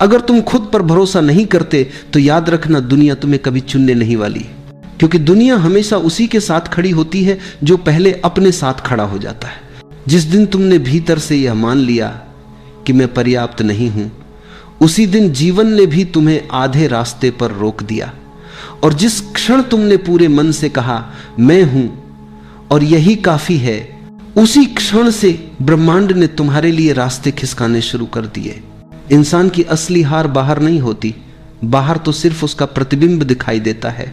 अगर तुम खुद पर भरोसा नहीं करते तो याद रखना दुनिया तुम्हें कभी चुनने नहीं वाली, क्योंकि दुनिया हमेशा उसी के साथ खड़ी होती है जो पहले अपने साथ खड़ा हो जाता है। जिस दिन तुमने भीतर से यह मान लिया कि मैं पर्याप्त नहीं हूं, उसी दिन जीवन ने भी तुम्हें आधे रास्ते पर रोक दिया। और जिस क्षण तुमने पूरे मन से कहा मैं हूं और यही काफी है, उसी क्षण से ब्रह्मांड ने तुम्हारे लिए रास्ते खिसकाने शुरू कर दिए। इंसान की असली हार बाहर नहीं होती, बाहर तो सिर्फ उसका प्रतिबिंब दिखाई देता है।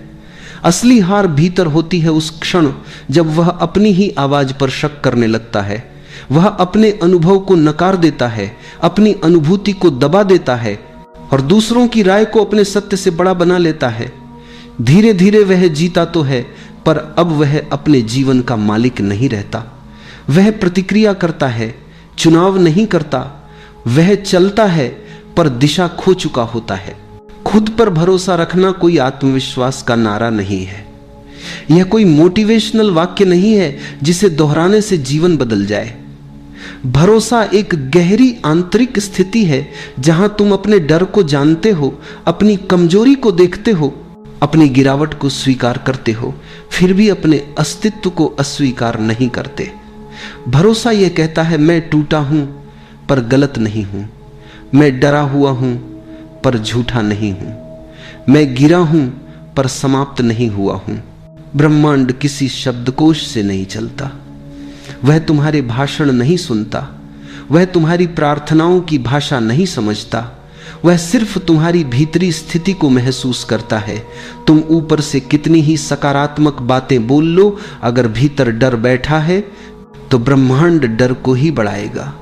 असली हार भीतर होती है उस क्षण जब वह अपनी ही आवाज पर शक करने लगता है, वह अपने अनुभव को नकार देता है, अपनी अनुभूति को दबा देता है और दूसरों की राय को अपने सत्य से बड़ा बना लेता है। धीरे धीरे वह जीता तो है, पर अब वह अपने जीवन का मालिक नहीं रहता। वह प्रतिक्रिया करता है, चुनाव नहीं करता। वह चलता है पर दिशा खो चुका होता है। खुद पर भरोसा रखना कोई आत्मविश्वास का नारा नहीं है, यह कोई मोटिवेशनल वाक्य नहीं है जिसे दोहराने से जीवन बदल जाए। भरोसा एक गहरी आंतरिक स्थिति है जहां तुम अपने डर को जानते हो, अपनी कमजोरी को देखते हो, अपनी गिरावट को स्वीकार करते हो, फिर भी अपने अस्तित्व को अस्वीकार नहीं करते। भरोसा यह कहता है मैं टूटा हूं पर गलत नहीं हूं, मैं डरा हुआ हूं पर झूठा नहीं हूं, मैं गिरा हूं पर समाप्त नहीं हुआ हूं। ब्रह्मांड किसी शब्दकोश से नहीं चलता, वह तुम्हारे भाषण नहीं सुनता, वह तुम्हारी प्रार्थनाओं की भाषा नहीं समझता, वह सिर्फ तुम्हारी भीतरी स्थिति को महसूस करता है। तुम ऊपर से कितनी ही सकारात्मक बातें बोल लो, अगर भीतर डर बैठा है तो ब्रह्मांड डर को ही बढ़ाएगा।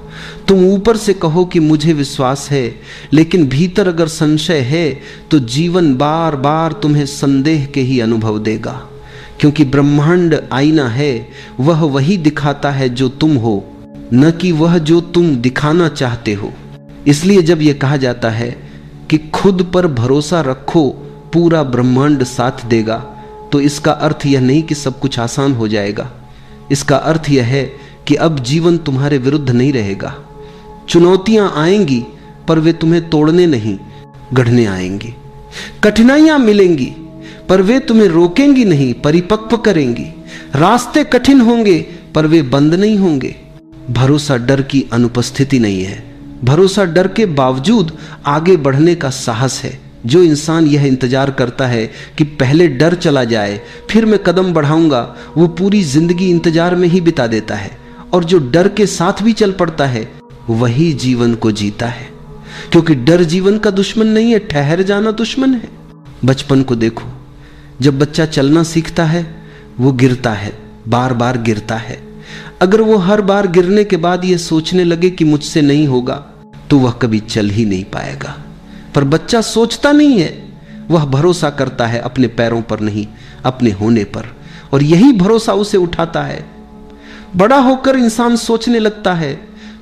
तुम ऊपर से कहो कि मुझे विश्वास है, लेकिन भीतर अगर संशय है तो जीवन बार बार तुम्हें संदेह के ही अनुभव देगा, क्योंकि ब्रह्मांड आईना है, वह वही दिखाता है जो तुम हो, न कि वह जो तुम दिखाना चाहते हो। इसलिए जब यह कहा जाता है कि खुद पर भरोसा रखो, पूरा ब्रह्मांड साथ देगा, तो इसका अर्थ यह नहीं कि सब कुछ आसान हो जाएगा। इसका अर्थ यह है कि अब जीवन तुम्हारे विरुद्ध नहीं रहेगा। चुनौतियां आएंगी पर वे तुम्हें तोड़ने नहीं, गढ़ने आएंगी। कठिनाइयां मिलेंगी पर वे तुम्हें रोकेंगी नहीं, परिपक्व करेंगी। रास्ते कठिन होंगे पर वे बंद नहीं होंगे। भरोसा डर की अनुपस्थिति नहीं है, भरोसा डर के बावजूद आगे बढ़ने का साहस है। जो इंसान यह इंतजार करता है कि पहले डर चला जाए फिर मैं कदम बढ़ाऊंगा, वो पूरी जिंदगी इंतजार में ही बिता देता है। और जो डर के साथ भी चल पड़ता है वही जीवन को जीता है, क्योंकि डर जीवन का दुश्मन नहीं है, ठहर जाना दुश्मन है। बचपन को देखो, जब बच्चा चलना सीखता है वो गिरता है, बार बार गिरता है। अगर वो हर बार गिरने के बाद ये सोचने लगे कि मुझसे नहीं होगा, तो वह कभी चल ही नहीं पाएगा। पर बच्चा सोचता नहीं है, वह भरोसा करता है अपने पैरों पर नहीं, अपने होने पर, और यही भरोसा उसे उठाता है। बड़ा होकर इंसान सोचने लगता है,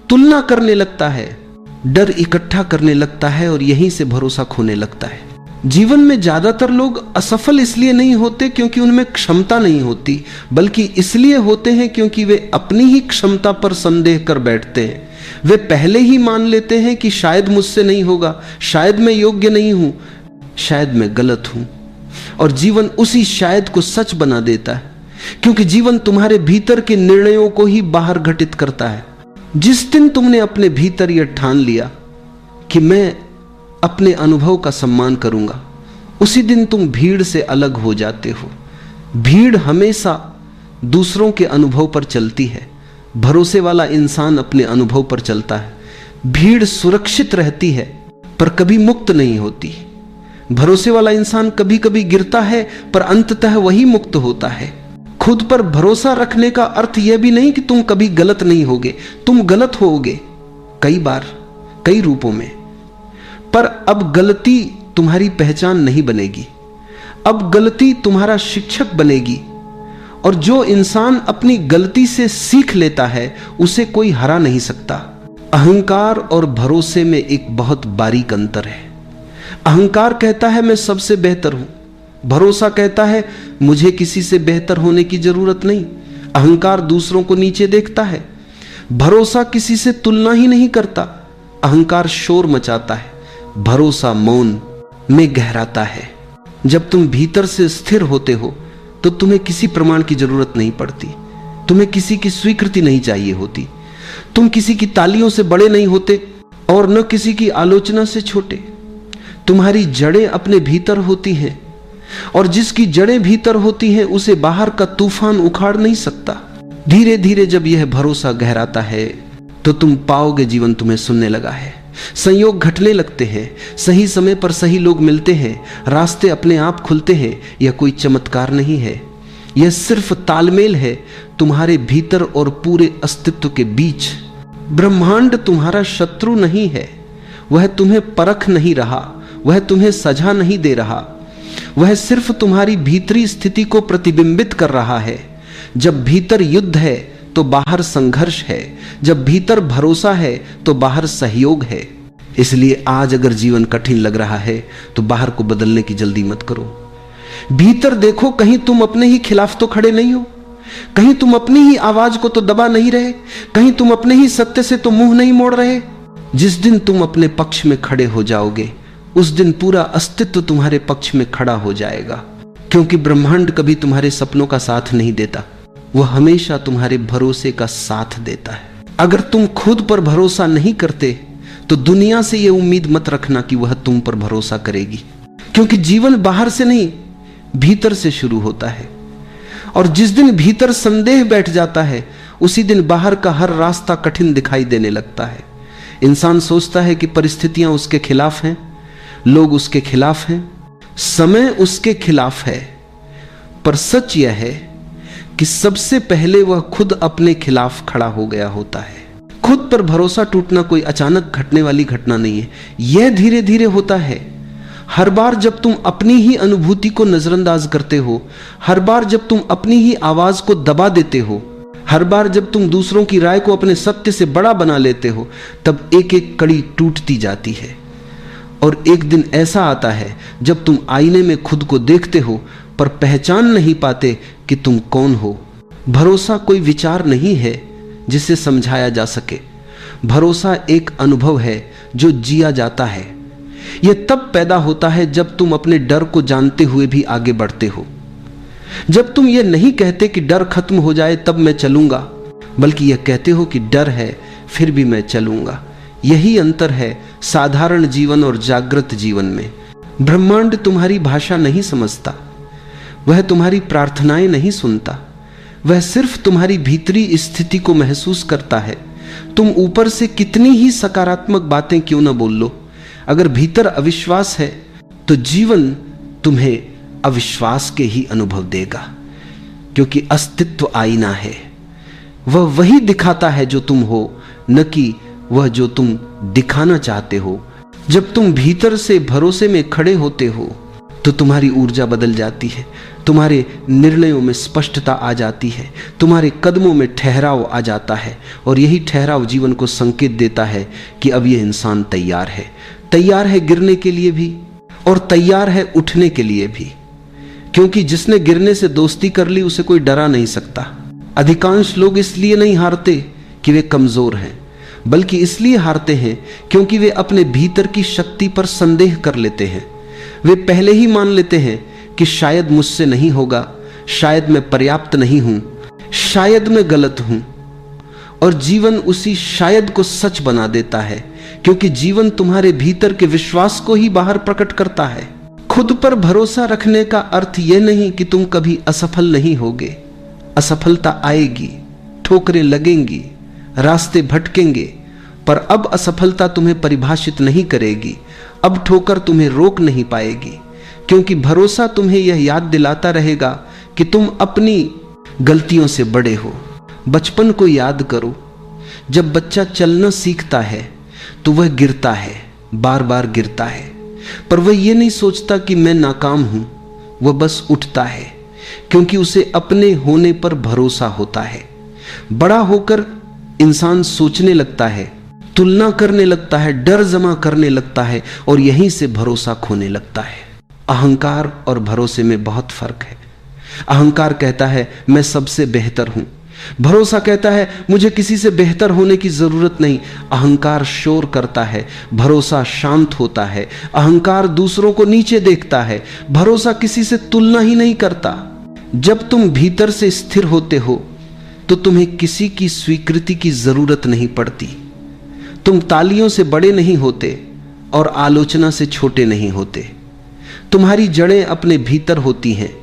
तुलना करने लगता है, डर इकट्ठा करने लगता है और यहीं से भरोसा खोने लगता है। जीवन में ज्यादातर लोग असफल इसलिए नहीं होते क्योंकि उनमें क्षमता नहीं होती, बल्कि इसलिए होते हैं क्योंकि वे अपनी ही क्षमता पर संदेह कर बैठते हैं। वे पहले ही मान लेते हैं कि शायद मुझसे नहीं होगा, शायद मैं योग्य नहीं हूं, शायद मैं गलत हूं, और जीवन उसी शायद को सच बना देता है, क्योंकि जीवन तुम्हारे भीतर के निर्णयों को ही बाहर घटित करता है। जिस दिन तुमने अपने भीतर यह ठान लिया कि मैं अपने अनुभव का सम्मान करूंगा, उसी दिन तुम भीड़ से अलग हो जाते हो। भीड़ हमेशा दूसरों के अनुभव पर चलती है, भरोसे वाला इंसान अपने अनुभव पर चलता है। भीड़ सुरक्षित रहती है पर कभी मुक्त नहीं होती। भरोसे वाला इंसान कभी कभी गिरता है पर अंततः वही मुक्त होता है। खुद पर भरोसा रखने का अर्थ यह भी नहीं कि तुम कभी गलत नहीं होगे, तुम गलत होगे कई बार, कई रूपों में, पर अब गलती तुम्हारी पहचान नहीं बनेगी, अब गलती तुम्हारा शिक्षक बनेगी। और जो इंसान अपनी गलती से सीख लेता है उसे कोई हरा नहीं सकता। अहंकार और भरोसे में एक बहुत बारीक अंतर है। अहंकार कहता है मैं सबसे बेहतर हूं, भरोसा कहता है मुझे किसी से बेहतर होने की जरूरत नहीं। अहंकार दूसरों को नीचे देखता है, भरोसा किसी से तुलना ही नहीं करता। अहंकार शोर मचाता है, भरोसा मौन में गहराता है। जब तुम भीतर से स्थिर होते हो तो तुम्हें किसी प्रमाण की जरूरत नहीं पड़ती, तुम्हें किसी की स्वीकृति नहीं चाहिए होती, तुम किसी की तालियों से बड़े नहीं होते और न किसी की आलोचना से छोटे। तुम्हारी जड़ें अपने भीतर होती हैं और जिसकी जड़ें भीतर होती हैं उसे बाहर का तूफान उखाड़ नहीं सकता। धीरे धीरे जब यह भरोसा गहराता है तो तुम पाओगे जीवन तुम्हें सुनने लगा है, संयोग घटने लगते हैं, सही समय पर सही लोग मिलते हैं, रास्ते अपने आप खुलते हैं। यह कोई चमत्कार नहीं है, यह सिर्फ तालमेल है तुम्हारे भीतर और पूरे अस्तित्व के बीच। ब्रह्मांड तुम्हारा शत्रु नहीं है, वह तुम्हें परख नहीं रहा, वह तुम्हें सजा नहीं दे रहा, वह सिर्फ तुम्हारी भीतरी स्थिति को प्रतिबिंबित कर रहा है। जब भीतर युद्ध है तो बाहर संघर्ष है, जब भीतर भरोसा है तो बाहर सहयोग है। इसलिए आज अगर जीवन कठिन लग रहा है तो बाहर को बदलने की जल्दी मत करो, भीतर देखो, कहीं तुम अपने ही खिलाफ तो खड़े नहीं हो, कहीं तुम अपनी ही आवाज को तो दबा नहीं रहे, कहीं तुम अपने ही सत्य से तो मुंह नहीं मोड़ रहे। जिस दिन तुम अपने पक्ष में खड़े हो जाओगे उस दिन पूरा अस्तित्व तुम्हारे पक्ष में खड़ा हो जाएगा, क्योंकि ब्रह्मांड कभी तुम्हारे सपनों का साथ नहीं देता, वह हमेशा तुम्हारे भरोसे का साथ देता है। अगर तुम खुद पर भरोसा नहीं करते तो दुनिया से यह उम्मीद मत रखना कि वह तुम पर भरोसा करेगी, क्योंकि जीवन बाहर से नहीं भीतर से शुरू होता है। और जिस दिन भीतर संदेह बैठ जाता है उसी दिन बाहर का हर रास्ता कठिन दिखाई देने लगता है। इंसान सोचता है कि परिस्थितियां उसके खिलाफ हैं, लोग उसके खिलाफ हैं, समय उसके खिलाफ है, पर सच यह है कि सबसे पहले वह खुद अपने खिलाफ खड़ा हो गया होता है। खुद पर भरोसा टूटना कोई अचानक घटने वाली घटना नहीं है, यह धीरे धीरे होता है। हर बार जब तुम अपनी ही अनुभूति को नजरअंदाज करते हो, हर बार जब तुम अपनी ही आवाज को दबा देते हो, हर बार जब तुम दूसरों की राय को अपने सत्य से बड़ा बना लेते हो, तब एक एक कड़ी टूटती जाती है। और एक दिन ऐसा आता है जब तुम आईने में खुद को देखते हो पर पहचान नहीं पाते कि तुम कौन हो। भरोसा कोई विचार नहीं है जिसे समझाया जा सके, भरोसा एक अनुभव है जो जिया जाता है। यह तब पैदा होता है जब तुम अपने डर को जानते हुए भी आगे बढ़ते हो, जब तुम यह नहीं कहते कि डर खत्म हो जाए तब मैं चलूंगा, बल्कि यह कहते हो कि डर है फिर भी मैं चलूंगा। यही अंतर है साधारण जीवन और जागृत जीवन में। ब्रह्मांड तुम्हारी भाषा नहीं समझता, वह तुम्हारी प्रार्थनाएं नहीं सुनता, वह सिर्फ तुम्हारी भीतरी स्थिति को महसूस करता है। तुम ऊपर से कितनी ही सकारात्मक बातें क्यों ना बोल लो, अगर भीतर अविश्वास है तो जीवन तुम्हें अविश्वास के ही अनुभव देगा, क्योंकि अस्तित्व आईना है, वह वही दिखाता है जो तुम हो, न कि वह जो तुम दिखाना चाहते हो। जब तुम भीतर से भरोसे में खड़े होते हो तो तुम्हारी ऊर्जा बदल जाती है, तुम्हारे निर्णयों में स्पष्टता आ जाती है, तुम्हारे कदमों में ठहराव आ जाता है, और यही ठहराव जीवन को संकेत देता है कि अब यह इंसान तैयार है, तैयार है गिरने के लिए भी और तैयार है उठने के लिए भी। क्योंकि जिसने गिरने से दोस्ती कर ली उसे कोई डरा नहीं सकता। अधिकांश लोग इसलिए नहीं हारते कि वे कमजोर हैं, बल्कि इसलिए हारते हैं क्योंकि वे अपने भीतर की शक्ति पर संदेह कर लेते हैं। वे पहले ही मान लेते हैं कि शायद मुझसे नहीं होगा, शायद मैं पर्याप्त नहीं हूं, शायद मैं गलत हूं। और जीवन उसी शायद को सच बना देता है, क्योंकि जीवन तुम्हारे भीतर के विश्वास को ही बाहर प्रकट करता है। खुद पर भरोसा रखने का अर्थ यह नहीं कि तुम कभी असफल नहीं होगे। असफलता आएगी, ठोकरें लगेंगी, रास्ते भटकेंगे, पर अब असफलता तुम्हें परिभाषित नहीं करेगी, अब ठोकर तुम्हें रोक नहीं पाएगी, क्योंकि भरोसा तुम्हें यह याद दिलाता रहेगा कि तुम अपनी गलतियों से बड़े हो। बचपन को याद करो, जब बच्चा चलना सीखता है तो वह गिरता है, बार बार गिरता है, पर वह यह नहीं सोचता कि मैं नाकाम हूं, वह बस उठता है, क्योंकि उसे अपने होने पर भरोसा होता है। बड़ा होकर इंसान सोचने लगता है, तुलना करने लगता है, डर जमा करने लगता है, और यहीं से भरोसा खोने लगता है। अहंकार और भरोसे में बहुत फर्क है। अहंकार कहता है मैं सबसे बेहतर हूं, भरोसा कहता है मुझे किसी से बेहतर होने की जरूरत नहीं। अहंकार शोर करता है, भरोसा शांत होता है। अहंकार दूसरों को नीचे देखता है, भरोसा किसी से तुलना ही नहीं करता। जब तुम भीतर से स्थिर होते हो तो तुम्हें किसी की स्वीकृति की जरूरत नहीं पड़ती। तुम तालियों से बड़े नहीं होते और आलोचना से छोटे नहीं होते। तुम्हारी जड़ें अपने भीतर होती हैं,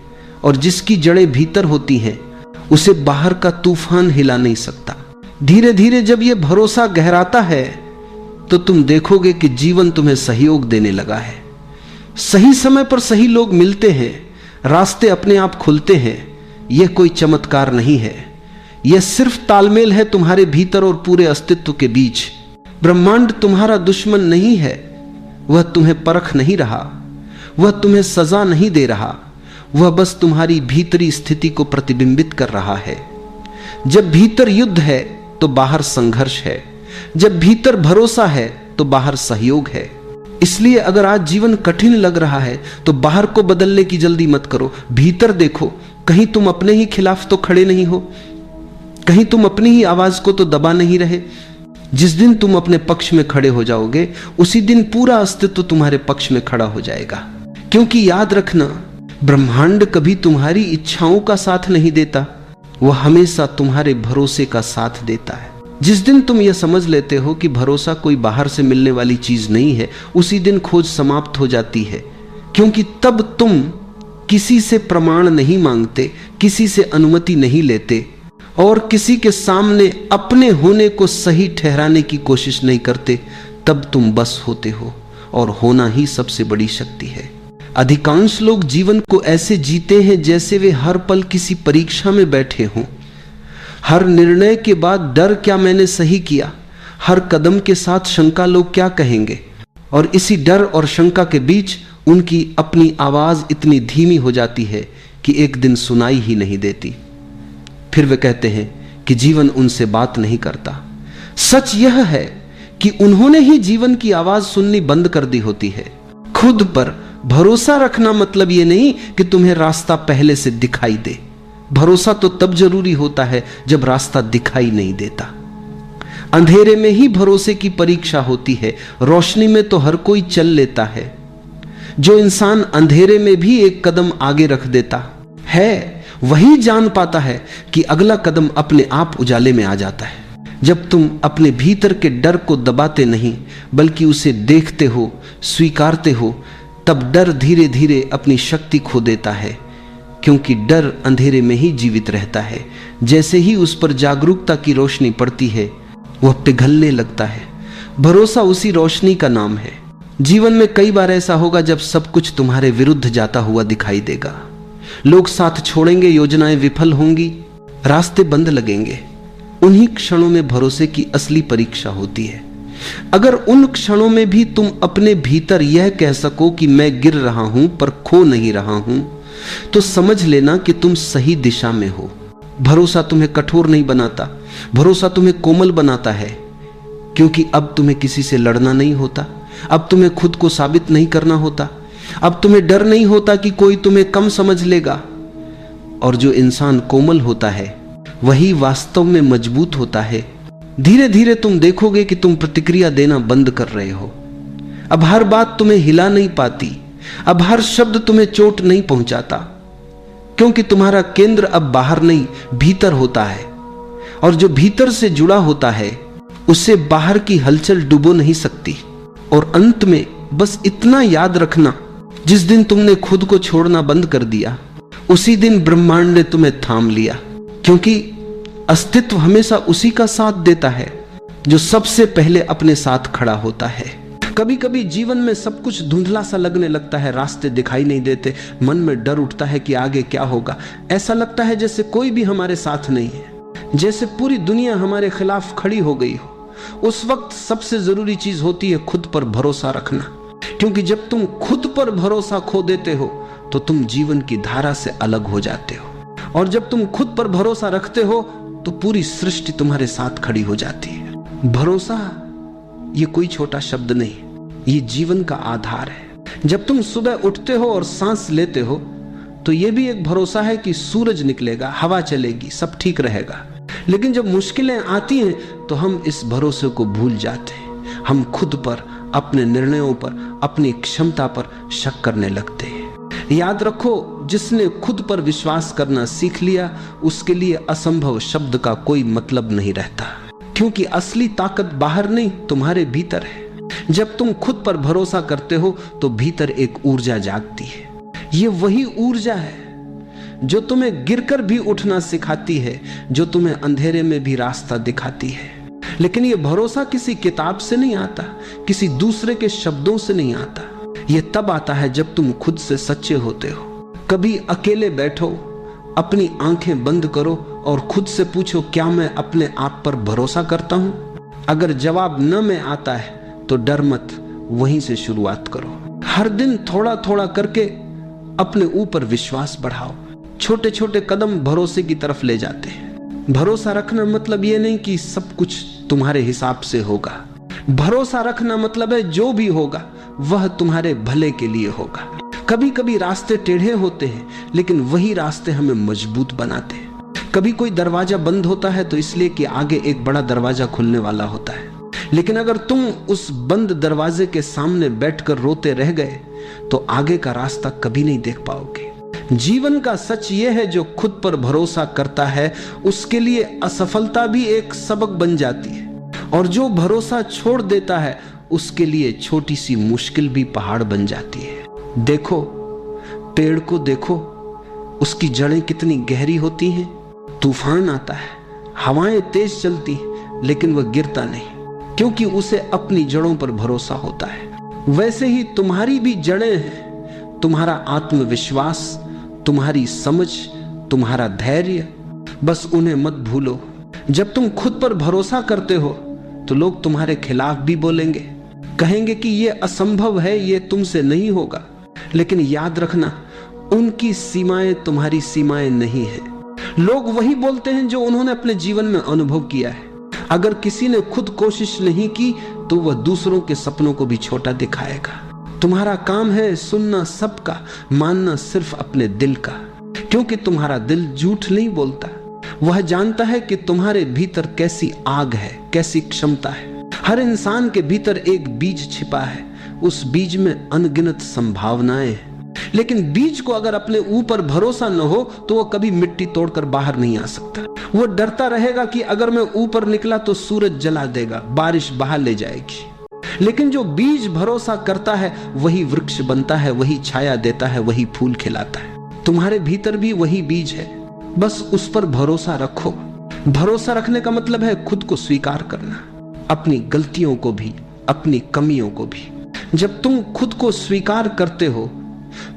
और जिसकी जड़ें भीतर होती हैं उसे बाहर का तूफान हिला नहीं सकता। धीरे धीरे जब यह भरोसा गहराता है तो तुम देखोगे कि जीवन तुम्हें सहयोग देने लगा है। सही समय पर सही लोग मिलते हैं, रास्ते अपने आप खुलते हैं। यह कोई चमत्कार नहीं है, यह सिर्फ तालमेल है तुम्हारे भीतर और पूरे अस्तित्व के बीच। ब्रह्मांड तुम्हारा दुश्मन नहीं है, वह तुम्हें परख नहीं रहा, वह तुम्हें सजा नहीं दे रहा, वह बस तुम्हारी भीतरी स्थिति को प्रतिबिंबित कर रहा है। जब भीतर युद्ध है तो बाहर संघर्ष है, जब भीतर भरोसा है तो बाहर सहयोग है। इसलिए अगर आज जीवन कठिन लग रहा है तो बाहर को बदलने की जल्दी मत करो, भीतर देखो। कहीं तुम अपने ही खिलाफ तो खड़े नहीं हो, कहीं तुम अपनी ही आवाज को तो दबा नहीं रहे। जिस दिन तुम अपने पक्ष में खड़े हो जाओगे उसी दिन पूरा अस्तित्व तुम्हारे पक्ष में खड़ा हो जाएगा। क्योंकि याद रखना, ब्रह्मांड कभी तुम्हारी इच्छाओं का साथ नहीं देता, वह हमेशा तुम्हारे भरोसे का साथ देता है। जिस दिन तुम यह समझ लेते हो कि भरोसा कोई बाहर से मिलने वाली चीज नहीं है, उसी दिन खोज समाप्त हो जाती है। क्योंकि तब तुम किसी से प्रमाण नहीं मांगते, किसी से अनुमति नहीं लेते और किसी के सामने अपने होने को सही ठहराने की कोशिश नहीं करते। तब तुम बस होते हो, और होना ही सबसे बड़ी शक्ति है। अधिकांश लोग जीवन को ऐसे जीते हैं जैसे वे हर पल किसी परीक्षा में बैठे हों। हर निर्णय के बाद डर, क्या मैंने सही किया? हर कदम के साथ शंका, लोग क्या कहेंगे? और इसी डर और शंका के बीच उनकी अपनी आवाज इतनी धीमी हो जाती है कि एक दिन सुनाई ही नहीं देती। फिर वे कहते हैं कि जीवन उनसे बात नहीं करता। सच यह है कि उन्होंने ही जीवन की आवाज सुननी बंद कर दी होती है। खुद पर भरोसा रखना मतलब यह नहीं कि तुम्हें रास्ता पहले से दिखाई दे। भरोसा तो तब जरूरी होता है जब रास्ता दिखाई नहीं देता। अंधेरे में ही भरोसे की परीक्षा होती है, रोशनी में तो हर कोई चल लेता है। जो इंसान अंधेरे में भी एक कदम आगे रख देता है वही जान पाता है कि अगला कदम अपने आप उजाले में आ जाता है। जब तुम अपने भीतर के डर को दबाते नहीं बल्कि उसे देखते हो, स्वीकारते हो, तब डर धीरे धीरे अपनी शक्ति खो देता है। क्योंकि डर अंधेरे में ही जीवित रहता है। जैसे ही उस पर जागरूकता की रोशनी पड़ती है वह पिघलने लगता है। भरोसा उसी रोशनी का नाम है। जीवन में कई बार ऐसा होगा जब सब कुछ तुम्हारे विरुद्ध जाता हुआ दिखाई देगा। लोग साथ छोड़ेंगे, योजनाएं विफल होंगी, रास्ते बंद लगेंगे। उन्हीं क्षणों में भरोसे की असली परीक्षा होती है। अगर उन क्षणों में भी तुम अपने भीतर यह कह सको कि मैं गिर रहा हूं पर खो नहीं रहा हूं, तो समझ लेना कि तुम सही दिशा में हो। भरोसा तुम्हें कठोर नहीं बनाता, भरोसा तुम्हें कोमल बनाता है। क्योंकि अब तुम्हें किसी से लड़ना नहीं होता, अब तुम्हें खुद को साबित नहीं करना होता, अब तुम्हें डर नहीं होता कि कोई तुम्हें कम समझ लेगा। और जो इंसान कोमल होता है वही वास्तव में मजबूत होता है। धीरे धीरे तुम देखोगे कि तुम प्रतिक्रिया देना बंद कर रहे हो। अब हर बात तुम्हें हिला नहीं पाती, अब हर शब्द तुम्हें चोट नहीं पहुंचाता, क्योंकि तुम्हारा केंद्र अब बाहर नहीं भीतर होता है। और जो भीतर से जुड़ा होता है उसे बाहर की हलचल डुबो नहीं सकती। और अंत में बस इतना याद रखना, जिस दिन तुमने खुद को छोड़ना बंद कर दिया उसी दिन ब्रह्मांड ने तुम्हें थाम लिया। क्योंकि अस्तित्व हमेशा उसी का साथ देता है जो सबसे पहले अपने साथ खड़ा होता है। कभी कभी जीवन में सब कुछ धुंधला सा लगने लगता है, रास्ते दिखाई नहीं देते, मन में डर उठता है कि आगे क्या होगा। ऐसा लगता है जैसे कोई भी हमारे साथ नहीं है, जैसे पूरी दुनिया हमारे खिलाफ खड़ी हो गई हो। उस वक्त सबसे जरूरी चीज होती है खुद पर भरोसा रखना। क्योंकि जब तुम खुद पर भरोसा खो देते हो तो तुम जीवन की धारा से अलग हो जाते हो। और जब तुम खुद पर भरोसा रखते हो तो पूरी सृष्टि तुम्हारे साथ खड़ी हो जाती है। भरोसा ये कोई छोटा शब्द नहीं, ये जीवन का आधार है। जब तुम सुबह उठते हो और सांस लेते हो तो ये भी एक भरोसा है कि सूरज निकलेगा, हवा चलेगी, सब ठीक रहेगा। लेकिन जब मुश्किलें आती हैं तो हम इस भरोसे को भूल जाते हैं। हम खुद पर, अपने निर्णयों पर, अपनी क्षमता पर शक करने लगते हैं। याद रखो, जिसने खुद पर विश्वास करना सीख लिया उसके लिए असंभव शब्द का कोई मतलब नहीं रहता, क्योंकि असली ताकत बाहर नहीं, तुम्हारे भीतर है। जब तुम खुद पर भरोसा करते हो तो भीतर एक ऊर्जा जागती है। ये वही ऊर्जा है जो तुम्हें गिरकर भी उठना सिखाती है, जो तुम्हें अंधेरे में भी रास्ता दिखाती है। लेकिन ये भरोसा किसी किताब से नहीं आता, किसी दूसरे के शब्दों से नहीं आता। ये तब आता है जब तुम खुद से सच्चे होते हो। कभी अकेले बैठो, अपनी आंखें बंद करो और खुद से पूछो, क्या मैं अपने आप पर भरोसा करता हूं? अगर जवाब न में आता है तो डर मत, वहीं से शुरुआत करो। हर दिन थोड़ा थोड़ा करके अपने ऊपर विश्वास बढ़ाओ। छोटे छोटे कदम भरोसे की तरफ ले जाते हैं। भरोसा रखना मतलब ये नहीं कि सब कुछ तुम्हारे हिसाब से होगा। भरोसा रखना मतलब है जो भी होगा वह तुम्हारे भले के लिए होगा। कभी कभी रास्ते टेढ़े होते हैं, लेकिन वही रास्ते हमें मजबूत बनाते हैं। कभी कोई दरवाजा बंद होता है तो इसलिए कि आगे एक बड़ा दरवाजा खुलने वाला होता है। लेकिन अगर तुम उस बंद दरवाजे के सामने बैठकर रोते रह गए तो आगे का रास्ता कभी नहीं देख पाओगे। जीवन का सच यह है, जो खुद पर भरोसा करता है उसके लिए असफलता भी एक सबक बन जाती है, और जो भरोसा छोड़ देता है उसके लिए छोटी सी मुश्किल भी पहाड़ बन जाती है। देखो, पेड़ को देखो, उसकी जड़ें कितनी गहरी होती हैं। तूफान आता है, हवाएं तेज चलती हैं, लेकिन वह गिरता नहीं, क्योंकि उसे अपनी जड़ों पर भरोसा होता है। वैसे ही तुम्हारी भी जड़ें हैं, तुम्हारा आत्मविश्वास, तुम्हारी समझ, तुम्हारा धैर्य, बस उन्हें मत भूलो। जब तुम खुद पर भरोसा करते हो तो लोग तुम्हारे खिलाफ भी बोलेंगे, कहेंगे कि यह असंभव है, यह तुमसे नहीं होगा। लेकिन याद रखना, उनकी सीमाएं तुम्हारी सीमाएं नहीं है। लोग वही बोलते हैं जो उन्होंने अपने जीवन में अनुभव किया है। अगर किसी ने खुद कोशिश नहीं की तो वह दूसरों के सपनों को भी छोटा दिखाएगा। तुम्हारा काम है सुनना सबका, मानना सिर्फ अपने दिल का, क्योंकि तुम्हारा दिल झूठ नहीं बोलता। वह जानता है कि तुम्हारे भीतर कैसी आग है, कैसी क्षमता है। हर इंसान के भीतर एक बीज छिपा है, उस बीज में अनगिनत संभावनाएं हैं। लेकिन बीज को अगर अपने ऊपर भरोसा न हो तो वह कभी मिट्टी तोड़कर बाहर नहीं आ सकता। वो डरता रहेगा कि अगर मैं ऊपर निकला तो सूरज जला देगा, बारिश बहा ले जाएगी। लेकिन जो बीज भरोसा करता है वही वृक्ष बनता है, वही छाया देता है, वही फूल खिलाता है। तुम्हारे भीतर भी वही बीज है, बस उस पर भरोसा रखो। भरोसा रखने का मतलब है खुद को स्वीकार करना, अपनी गलतियों को भी, अपनी कमियों को भी। जब तुम खुद को स्वीकार करते हो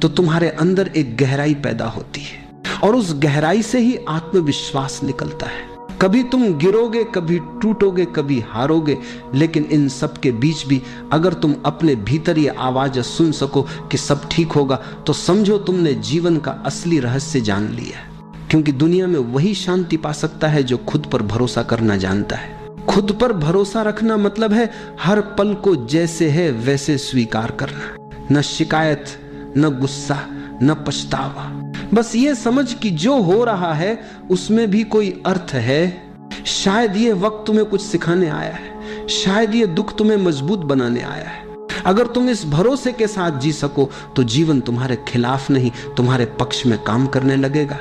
तो तुम्हारे अंदर एक गहराई पैदा होती है, और उस गहराई से ही आत्मविश्वास निकलता है। कभी तुम गिरोगे, कभी टूटोगे, कभी हारोगे, लेकिन इन सब के बीच भी अगर तुम अपने भीतर ये आवाज सुन सको कि सब ठीक होगा, तो समझो तुमने जीवन का असली रहस्य जान लिया। क्योंकि दुनिया में वही शांति पा सकता है जो खुद पर भरोसा करना जानता है। खुद पर भरोसा रखना मतलब है हर पल को जैसे है वैसे स्वीकार करना, न शिकायत, न गुस्सा, न पछतावा। बस ये समझ कि जो हो रहा है उसमें भी कोई अर्थ है। शायद ये वक्त तुम्हें कुछ सिखाने आया है, शायद ये दुख तुम्हें मजबूत बनाने आया है। अगर तुम इस भरोसे के साथ जी सको तो जीवन तुम्हारे खिलाफ नहीं, तुम्हारे पक्ष में काम करने लगेगा।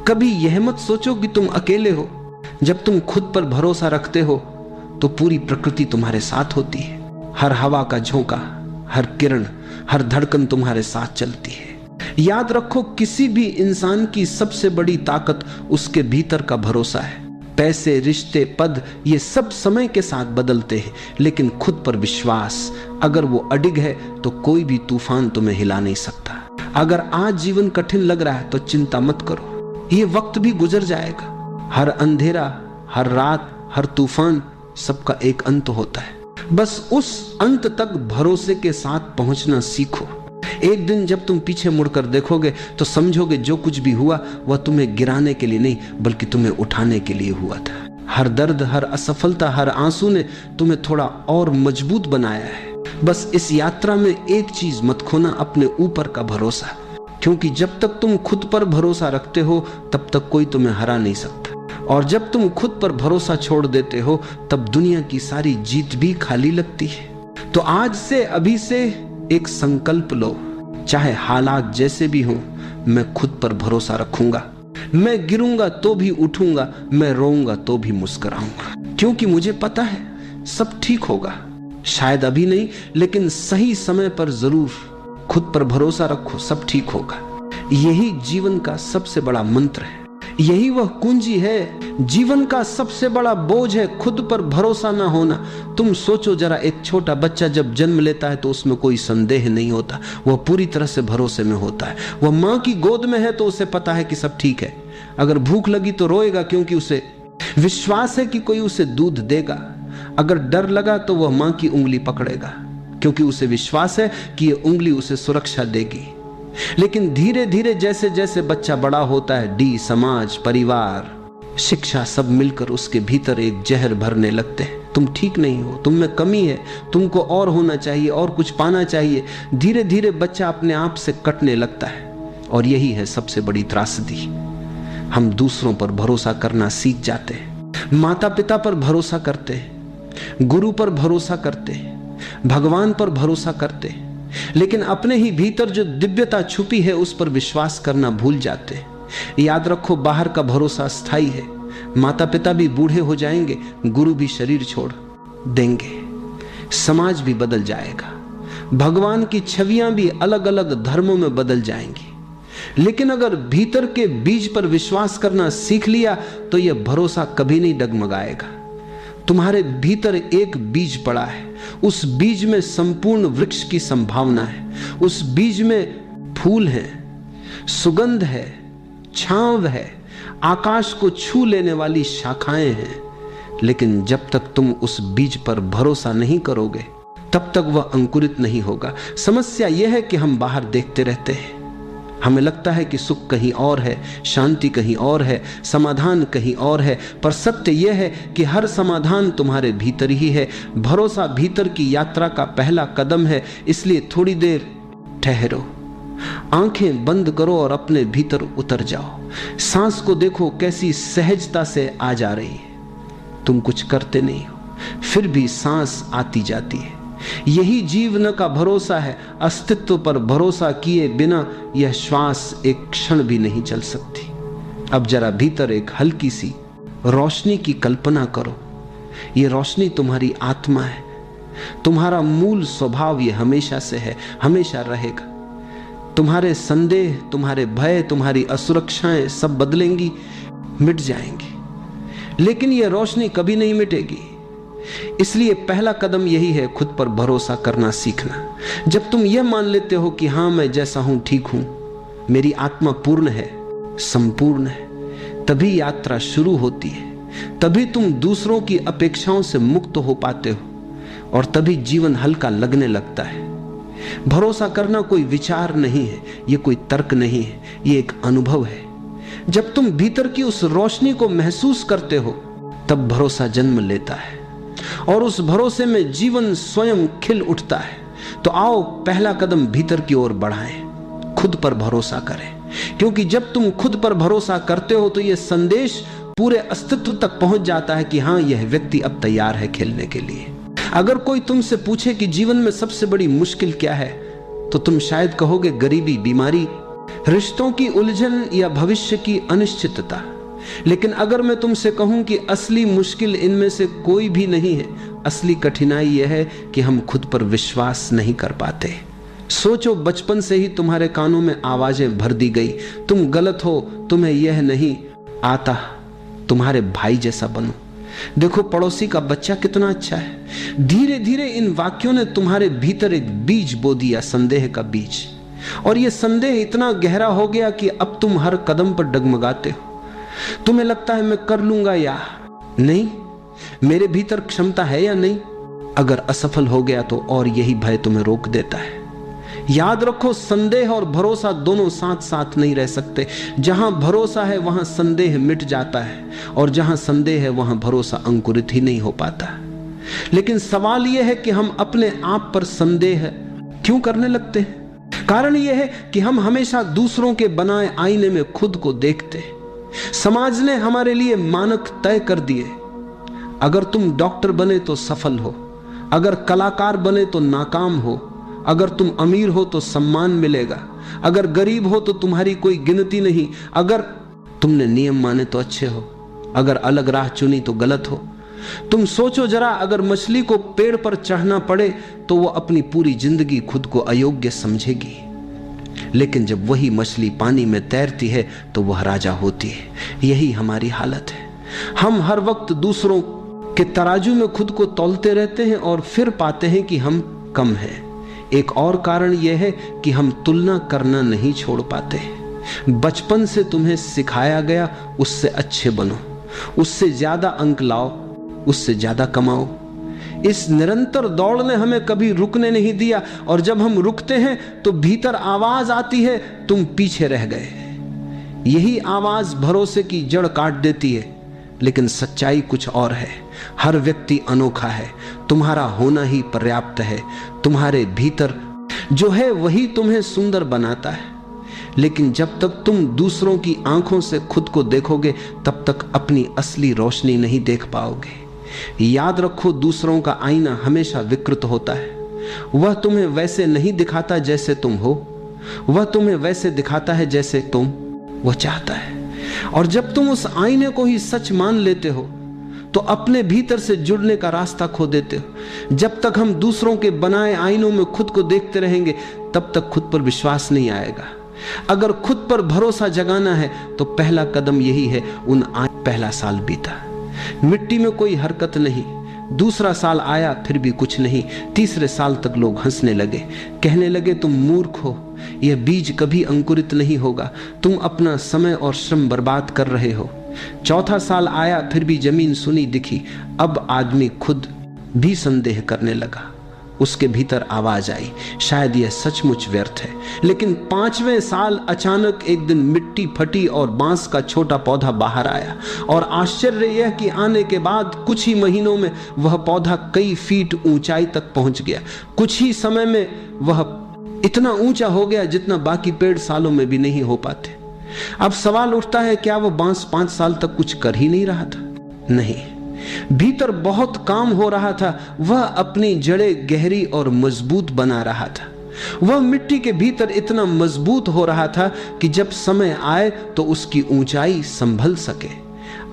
कभी यह मत सोचो कि तुम अकेले हो। जब तुम खुद पर भरोसा रखते हो तो पूरी प्रकृति तुम्हारे साथ होती है। हर हवा का झोंका, हर किरण, हर धड़कन तुम्हारे साथ चलती है। याद रखो, किसी भी इंसान की सबसे बड़ी ताकत उसके भीतर का भरोसा है। पैसे, रिश्ते, पद, ये सब समय के साथ बदलते हैं, लेकिन खुद पर विश्वास अगर वो अडिग है तो कोई भी तूफान तुम्हें हिला नहीं सकता। अगर आज जीवन कठिन लग रहा है तो चिंता मत करो, ये वक्त भी गुजर जाएगा। हर अंधेरा, हर रात, हर तूफान, सबका एक अंत होता है। बस उस अंत तक भरोसे के साथ पहुंचना सीखो। एक दिन जब तुम पीछे मुड़कर देखोगे तो समझोगे जो कुछ भी हुआ वह तुम्हें गिराने के लिए नहीं बल्कि तुम्हें उठाने के लिए हुआ था। हर दर्द, हर असफलता, हर आंसू ने तुम्हें थोड़ा और मजबूत बनाया है। बस इस यात्रा में एक चीज मत खोना, अपने ऊपर का भरोसा। क्योंकि जब तक तुम खुद पर भरोसा रखते हो तब तक कोई तुम्हें हरा नहीं सकता। और जब तुम खुद पर भरोसा छोड़ देते हो तब दुनिया की सारी जीत भी खाली लगती है। तो आज से, अभी से एक संकल्प लो, चाहे हालात जैसे भी हो, मैं खुद पर भरोसा रखूंगा। मैं गिरूंगा तो भी उठूंगा, मैं रोऊंगा तो भी मुस्कुराऊंगा, क्योंकि मुझे पता है सब ठीक होगा। शायद अभी नहीं, लेकिन सही समय पर जरूर। खुद पर भरोसा रखो, सब ठीक होगा। यही जीवन का सबसे बड़ा मंत्र है, यही वह कुंजी है। जीवन का सबसे बड़ा बोझ है खुद पर भरोसा ना होना। तुम सोचो जरा, एक छोटा बच्चा जब जन्म लेता है तो उसमें कोई संदेह नहीं होता, वह पूरी तरह से भरोसे में होता है। वह माँ की गोद में है तो उसे पता है कि सब ठीक है। अगर भूख लगी तो रोएगा, क्योंकि उसे विश्वास है कि कोई उसे दूध देगा। अगर डर लगा तो वह माँ की उंगली पकड़ेगा, क्योंकि उसे विश्वास है कि यह उंगली उसे सुरक्षा देगी। लेकिन धीरे धीरे जैसे जैसे बच्चा बड़ा होता है, समाज, परिवार, शिक्षा सब मिलकर उसके भीतर एक जहर भरने लगते हैं। तुम ठीक नहीं हो, तुम में कमी है, तुमको और होना चाहिए, और कुछ पाना चाहिए। धीरे धीरे बच्चा अपने आप से कटने लगता है। और यही है सबसे बड़ी त्रासदी। हम दूसरों पर भरोसा करना सीख जाते हैं, माता पिता पर भरोसा करते हैं, गुरु पर भरोसा करते हैं, भगवान पर भरोसा करते हैं, लेकिन अपने ही भीतर जो दिव्यता छुपी है उस पर विश्वास करना भूल जाते हैं। याद रखो, बाहर का भरोसा स्थायी है। माता पिता भी बूढ़े हो जाएंगे, गुरु भी शरीर छोड़ देंगे, समाज भी बदल जाएगा, भगवान की छवियां भी अलग अलग धर्मों में बदल जाएंगी। लेकिन अगर भीतर के बीज पर विश्वास करना सीख लिया तो यह भरोसा कभी नहीं डगमगाएगा। तुम्हारे भीतर एक बीज पड़ा है, उस बीज में संपूर्ण वृक्ष की संभावना है। उस बीज में फूल है, सुगंध है, छांव है, आकाश को छू लेने वाली शाखाएं हैं। लेकिन जब तक तुम उस बीज पर भरोसा नहीं करोगे तब तक वह अंकुरित नहीं होगा। समस्या यह है कि हम बाहर देखते रहते हैं, हमें लगता है कि सुख कहीं और है, शांति कहीं और है, समाधान कहीं और है। पर सत्य यह है कि हर समाधान तुम्हारे भीतर ही है। भरोसा भीतर की यात्रा का पहला कदम है। इसलिए थोड़ी देर ठहरो, आंखें बंद करो और अपने भीतर उतर जाओ। सांस को देखो कैसी सहजता से आ जा रही है। तुम कुछ करते नहीं हो, फिर भी सांस आती जाती है। यही जीवन का भरोसा है। अस्तित्व पर भरोसा किए बिना यह श्वास एक क्षण भी नहीं चल सकती। अब जरा भीतर एक हल्की सी रोशनी की कल्पना करो। यह रोशनी तुम्हारी आत्मा है, तुम्हारा मूल स्वभाव ये हमेशा से है, हमेशा रहेगा। तुम्हारे संदेह, तुम्हारे भय, तुम्हारी असुरक्षाएं सब बदलेंगी, मिट जाएंगी, लेकिन यह रोशनी कभी नहीं मिटेगी। इसलिए पहला कदम यही है, खुद पर भरोसा करना सीखना। जब तुम यह मान लेते हो कि हां मैं जैसा हूं ठीक हूं, मेरी आत्मा पूर्ण है, संपूर्ण है, तभी यात्रा शुरू होती है। तभी तुम दूसरों की अपेक्षाओं से मुक्त हो पाते हो और तभी जीवन हल्का लगने लगता है। भरोसा करना कोई विचार नहीं है, यह कोई तर्क नहीं है, यह एक अनुभव है। जब तुम भीतर की उस रोशनी को महसूस करते हो तब भरोसा जन्म लेता है और उस भरोसे में जीवन स्वयं खिल उठता है। तो आओ पहला कदम भीतर की ओर बढ़ाएं, खुद पर भरोसा करें। क्योंकि जब तुम खुद पर भरोसा करते हो तो यह संदेश पूरे अस्तित्व तक पहुंच जाता है कि हां यह व्यक्ति अब तैयार है खेलने के लिए। अगर कोई तुमसे पूछे कि जीवन में सबसे बड़ी मुश्किल क्या है, तो तुम शायद कहोगे गरीबी, बीमारी, रिश्तों की उलझन या भविष्य की अनिश्चितता। लेकिन अगर मैं तुमसे कहूं कि असली मुश्किल इनमें से कोई भी नहीं है, असली कठिनाई यह है कि हम खुद पर विश्वास नहीं कर पाते। सोचो, बचपन से ही तुम्हारे कानों में आवाजें भर दी गई, तुम गलत हो, तुम्हें यह नहीं आता, तुम्हारे भाई जैसा बनो, देखो पड़ोसी का बच्चा कितना अच्छा है। धीरे धीरे इन वाक्यों ने तुम्हारे भीतर एक बीज बो दिया, संदेह का बीज। और यह संदेह इतना गहरा हो गया कि अब तुम हर कदम पर डगमगाते हो। तुम्हें लगता है मैं कर लूंगा या नहीं, मेरे भीतर क्षमता है या नहीं। अगर असफल हो गया तो और यही भय तुम्हें रोक देता है। याद रखो, संदेह और भरोसा दोनों साथ साथ नहीं रह सकते। जहां भरोसा है वहां संदेह मिट जाता है और जहां संदेह है वहां भरोसा अंकुरित ही नहीं हो पाता। लेकिन सवाल यह है कि हम अपने आप पर संदेह क्यों करने लगते हैं? कारण यह है कि हम हमेशा दूसरों के बनाए आईने में खुद को देखते हैं। समाज ने हमारे लिए मानक तय कर दिए। अगर तुम डॉक्टर बने तो सफल हो, अगर कलाकार बने तो नाकाम हो, अगर तुम अमीर हो तो सम्मान मिलेगा, अगर गरीब हो तो तुम्हारी कोई गिनती नहीं, अगर तुमने नियम माने तो अच्छे हो, अगर अलग राह चुनी तो गलत हो। तुम सोचो जरा, अगर मछली को पेड़ पर चढ़ना पड़े तो वो अपनी पूरी जिंदगी खुद को अयोग्य समझेगी, लेकिन जब वही मछली पानी में तैरती है तो वह राजा होती है। यही हमारी हालत है। हम हर वक्त दूसरों के तराजू में खुद को तौलते रहते हैं और फिर पाते हैं कि हम कम हैं। एक और कारण यह है कि हम तुलना करना नहीं छोड़ पाते। बचपन से तुम्हें सिखाया गया उससे अच्छे बनो, उससे ज्यादा अंक लाओ, उससे ज्यादा कमाओ। इस निरंतर दौड़ ने हमें कभी रुकने नहीं दिया, और जब हम रुकते हैं तो भीतर आवाज आती है, तुम पीछे रह गए। यही आवाज भरोसे की जड़ काट देती है। लेकिन सच्चाई कुछ और है। हर व्यक्ति अनोखा है, तुम्हारा होना ही पर्याप्त है। तुम्हारे भीतर जो है वही तुम्हें सुंदर बनाता है। लेकिन जब तक तुम दूसरों की आंखों से खुद को देखोगे, तब तक अपनी असली रोशनी नहीं देख पाओगे। याद रखो, दूसरों का आईना हमेशा विकृत होता है। वह तुम्हें वैसे नहीं दिखाता जैसे तुम हो, वह तुम्हें वैसे दिखाता है जैसे वह चाहता है। और जब तुम उस आईने को ही सच मान लेते हो तो अपने भीतर से जुड़ने का रास्ता खो देते हो। जब तक हम दूसरों के बनाए आईनों में खुद को देखते रहेंगे, तब तक खुद पर विश्वास नहीं आएगा। अगर खुद पर भरोसा जगाना है तो पहला कदम यही है। पहला साल बीता, मिट्टी में कोई हरकत नहीं। दूसरा साल आया, फिर भी कुछ नहीं। तीसरे साल तक लोग हंसने लगे, कहने लगे तुम मूर्ख हो, यह बीज कभी अंकुरित नहीं होगा, तुम अपना समय और श्रम बर्बाद कर रहे हो। चौथा साल आया, फिर भी जमीन सुनी दिखी। अब आदमी खुद भी संदेह करने लगा। उसके भीतर आवाज आई, शायद यह सचमुच व्यर्थ है। लेकिन 5वें साल अचानक एक दिन मिट्टी फटी और बांस का छोटा पौधा बाहर आया। और आश्चर्य यह कि आने के बाद कुछ ही महीनों में वह पौधा कई फीट ऊंचाई तक पहुंच गया। कुछ ही समय में वह इतना ऊंचा हो गया जितना बाकी पेड़ सालों में भी नहीं हो पाते। अब सवाल उठता है, क्या वह बांस 5 साल तक कुछ कर ही नहीं रहा था? नहीं, भीतर बहुत काम हो रहा था। वह अपनी जड़ें गहरी और मजबूत बना रहा था। वह मिट्टी के भीतर इतना मजबूत हो रहा था कि जब समय आए तो उसकी ऊंचाई संभल सके।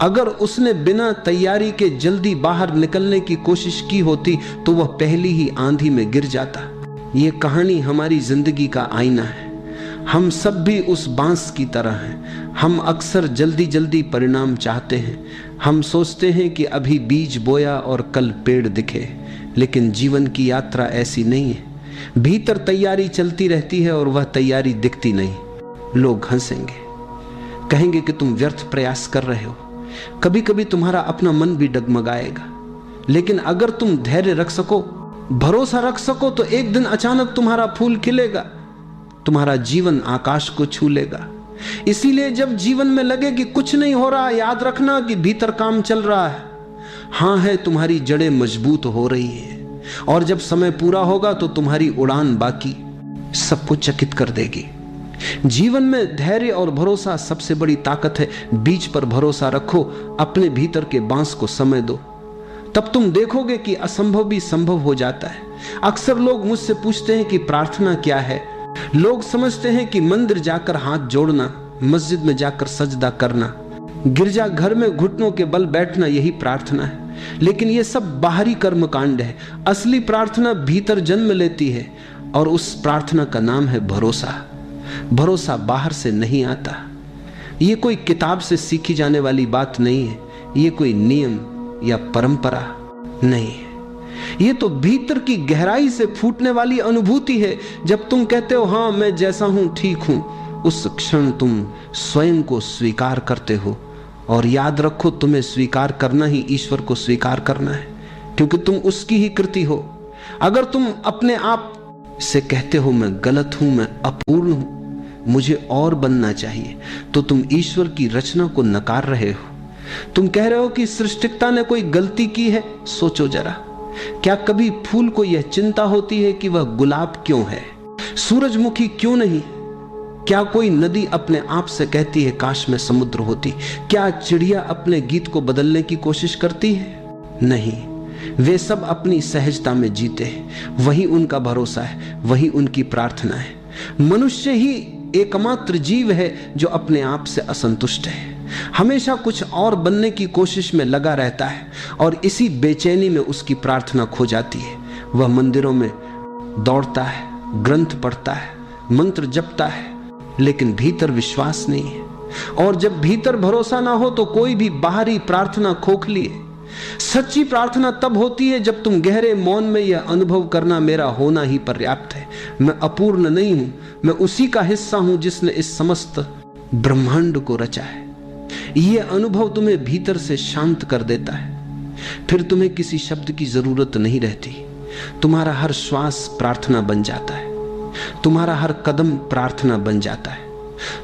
अगर उसने बिना तैयारी के जल्दी बाहर निकलने की कोशिश की होती तो वह पहली ही आंधी में गिर जाता। यह कहानी हमारी जिंदगी का आईना है। हम सब भी उस बांस की तरह हैं। हम अक्सर जल्दी जल्दी परिणाम चाहते हैं। हम सोचते हैं कि अभी बीज बोया और कल पेड़ दिखे, लेकिन जीवन की यात्रा ऐसी नहीं है। भीतर तैयारी चलती रहती है और वह तैयारी दिखती नहीं। लोग हंसेंगे, कहेंगे कि तुम व्यर्थ प्रयास कर रहे हो। कभी कभी तुम्हारा अपना मन भी डगमगाएगा। लेकिन अगर तुम धैर्य रख सको, भरोसा रख सको, तो एक दिन अचानक तुम्हारा फूल खिलेगा, तुम्हारा जीवन आकाश को छू लेगा। इसीलिए जब जीवन में लगे कि कुछ नहीं हो रहा, याद रखना कि भीतर काम चल रहा है। हां है, तुम्हारी जड़ें मजबूत हो रही हैं, और जब समय पूरा होगा तो तुम्हारी उड़ान बाकी सबको चकित कर देगी। जीवन में धैर्य और भरोसा सबसे बड़ी ताकत है। बीज पर भरोसा रखो, अपने भीतर के बांस को समय दो, तब तुम देखोगे कि असंभव भी संभव हो जाता है। अक्सर लोग मुझसे पूछते हैं कि प्रार्थना क्या है। लोग समझते हैं कि मंदिर जाकर हाथ जोड़ना, मस्जिद में जाकर सजदा करना, गिरजा घर में घुटनों के बल बैठना, यही प्रार्थना है। लेकिन यह सब बाहरी कर्मकांड है। असली प्रार्थना भीतर जन्म लेती है, और उस प्रार्थना का नाम है भरोसा। भरोसा बाहर से नहीं आता। यह कोई किताब से सीखी जाने वाली बात नहीं है। यह कोई नियम या परंपरा नहीं है। यह तो भीतर की गहराई से फूटने वाली अनुभूति है। जब तुम कहते हो हां मैं जैसा हूं ठीक हूं, उस क्षण तुम स्वयं को स्वीकार करते हो। और याद रखो, तुम्हें स्वीकार करना ही ईश्वर को स्वीकार करना है, क्योंकि तुम उसकी ही कृति हो। अगर तुम अपने आप से कहते हो मैं गलत हूं, मैं अपूर्ण हूं, मुझे और बनना चाहिए, तो तुम ईश्वर की रचना को नकार रहे हो। तुम कह रहे हो कि सृष्टिकर्ता ने कोई गलती की है। सोचो जरा, क्या कभी फूल को यह चिंता होती है कि वह गुलाब क्यों है, सूरजमुखी क्यों नहीं? क्या कोई नदी अपने आप से कहती है काश मैं समुद्र होती? क्या चिड़िया अपने गीत को बदलने की कोशिश करती है? नहीं, वे सब अपनी सहजता में जीते हैं। वही उनका भरोसा है, वही उनकी प्रार्थना है। मनुष्य ही एकमात्र जीव है जो अपने आप से असंतुष्ट है, हमेशा कुछ और बनने की कोशिश में लगा रहता है और इसी बेचैनी में उसकी प्रार्थना खो जाती है। वह मंदिरों में दौड़ता है, ग्रंथ पढ़ता है, मंत्र जपता है, लेकिन भीतर विश्वास नहीं है। और जब भीतर भरोसा ना हो तो कोई भी बाहरी प्रार्थना खोखली है। सच्ची प्रार्थना तब होती है जब तुम गहरे मौन में यह अनुभव करना मेरा होना ही पर्याप्त है, मैं अपूर्ण नहीं हूं, मैं उसी का हिस्सा हूं जिसने इस समस्त ब्रह्मांड को रचा है। यह अनुभव तुम्हें भीतर से शांत कर देता है। फिर तुम्हें किसी शब्द की जरूरत नहीं रहती। तुम्हारा हर श्वास प्रार्थना बन जाता है, तुम्हारा हर कदम प्रार्थना बन जाता है,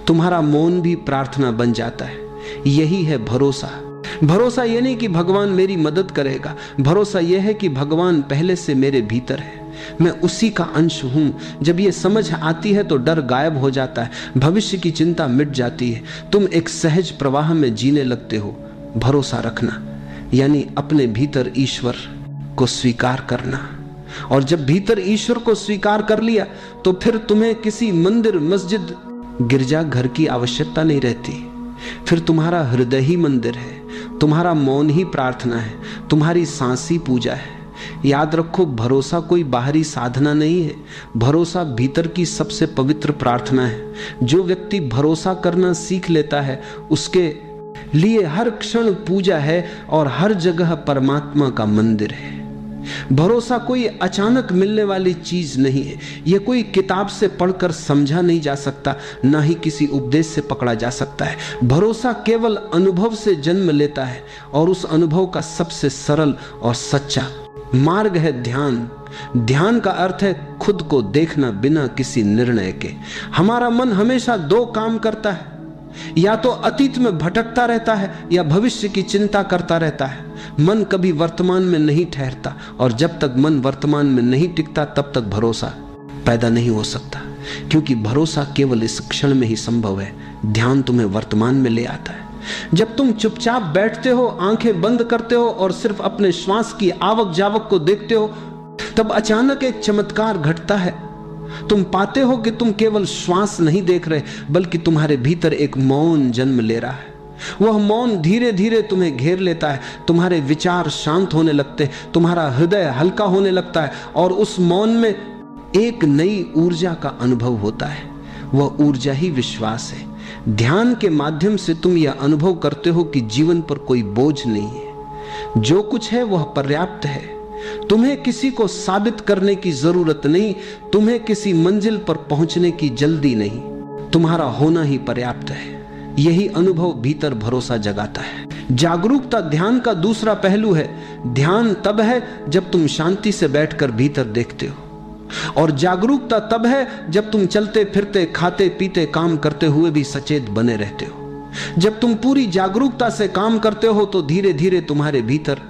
तुम्हारा मौन भी प्रार्थना बन जाता है। यही है भरोसा। भरोसा यह नहीं कि भगवान मेरी मदद करेगा, भरोसा यह है कि भगवान पहले से मेरे भीतर है, मैं उसी का अंश हूं। जब यह समझ आती है तो डर गायब हो जाता है, भविष्य की चिंता मिट जाती है, तुम एक सहज प्रवाह में जीने लगते हो। भरोसा रखना यानी अपने भीतर ईश्वर को स्वीकार करना, और जब भीतर ईश्वर को स्वीकार कर लिया तो फिर तुम्हें किसी मंदिर, मस्जिद, गिरजाघर की आवश्यकता नहीं रहती। फिर तुम्हारा हृदय ही मंदिर है, तुम्हारा मौन ही प्रार्थना है, तुम्हारी सांस ही पूजा है। याद रखो, भरोसा कोई बाहरी साधना नहीं है, भरोसा भीतर की सबसे पवित्र प्रार्थना है। जो व्यक्ति भरोसा करना सीख लेता है उसके लिए हर क्षण पूजा है और हर जगह परमात्मा का मंदिर है। भरोसा कोई अचानक मिलने वाली चीज नहीं है, यह कोई किताब से पढ़कर समझा नहीं जा सकता, ना ही किसी उपदेश से पकड़ा जा सकता है। भरोसा केवल अनुभव से जन्म लेता है और उस अनुभव का सबसे सरल और सच्चा मार्ग है ध्यान। ध्यान का अर्थ है खुद को देखना बिना किसी निर्णय के। हमारा मन हमेशा दो काम करता है, या तो अतीत में भटकता रहता है या भविष्य की चिंता करता रहता है। मन कभी वर्तमान में नहीं ठहरता, और जब तक मन वर्तमान में नहीं टिकता तब तक भरोसा पैदा नहीं हो सकता, क्योंकि भरोसा केवल इस क्षण में ही संभव है। ध्यान तुम्हें वर्तमान में ले आता है। जब तुम चुपचाप बैठते हो, आंखें बंद करते हो और सिर्फ अपने श्वास की आवक जावक को देखते हो, तब अचानक एक चमत्कार घटता है। तुम पाते हो कि तुम केवल श्वास नहीं देख रहे, बल्कि तुम्हारे भीतर एक मौन जन्म ले रहा है। वह मौन धीरे धीरे तुम्हें घेर लेता है, तुम्हारे विचार शांत होने लगते, तुम्हारा हृदय हल्का होने लगता है, और उस मौन में एक नई ऊर्जा का अनुभव होता है। वह ऊर्जा ही विश्वास है। ध्यान के माध्यम से तुम यह अनुभव करते हो कि जीवन पर कोई बोझ नहीं है, जो कुछ है वह पर्याप्त है। तुम्हें किसी को साबित करने की जरूरत नहीं, तुम्हें किसी मंजिल पर पहुंचने की जल्दी नहीं, तुम्हारा होना ही पर्याप्त है। यही अनुभव भीतर भरोसा जगाता है। जागरूकता ध्यान का दूसरा पहलू है। ध्यान तब है जब तुम शांति से बैठकर भीतर देखते हो, और जागरूकता तब है जब तुम चलते फिरते, खाते पीते, काम करते हुए भी सचेत बने रहते हो। जब तुम पूरी जागरूकता से काम करते हो तो धीरे धीरे तुम्हारे भीतर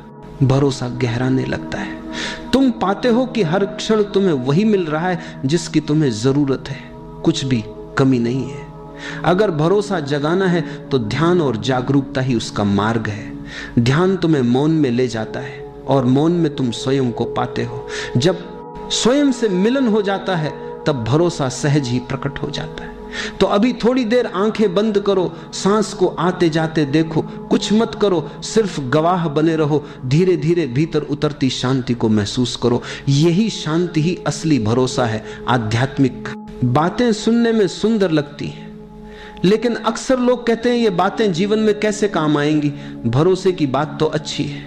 भरोसा गहराने लगता है। तुम पाते हो कि हर क्षण तुम्हें वही मिल रहा है जिसकी तुम्हें जरूरत है, कुछ भी कमी नहीं है। अगर भरोसा जगाना है तो ध्यान और जागरूकता ही उसका मार्ग है। ध्यान तुम्हें मौन में ले जाता है और मौन में तुम स्वयं को पाते हो। जब स्वयं से मिलन हो जाता है तब भरोसा सहज ही प्रकट हो जाता है। तो अभी थोड़ी देर आंखें बंद करो, सांस को आते जाते देखो, कुछ मत करो, सिर्फ गवाह बने रहो। धीरे धीरे भीतर उतरती शांति को महसूस करो। यही शांति ही असली भरोसा है, आध्यात्मिक। बातें सुनने में सुंदर लगती हैं, लेकिन अक्सर लोग कहते हैं ये बातें जीवन में कैसे काम आएंगी। भरोसे की बात तो अच्छी है,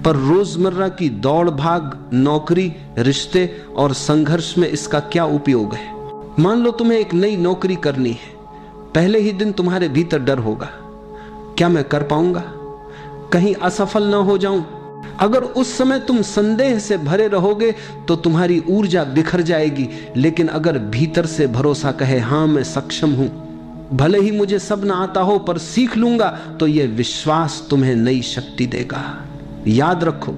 पर रोजमर्रा की दौड़ भाग, नौकरी, रिश्ते और संघर्ष में इसका क्या उपयोग है। मान लो तुम्हें एक नई नौकरी करनी है, पहले ही दिन तुम्हारे भीतर डर होगा, क्या मैं कर पाऊंगा, कहीं असफल ना हो जाऊं। अगर उस समय तुम संदेह से भरे रहोगे तो तुम्हारी ऊर्जा बिखर जाएगी। लेकिन अगर भीतर से भरोसा कहे, हां मैं सक्षम हूं, भले ही मुझे सब ना आता हो पर सीख लूंगा, तो यह विश्वास तुम्हें नई शक्ति देगा। याद रखो,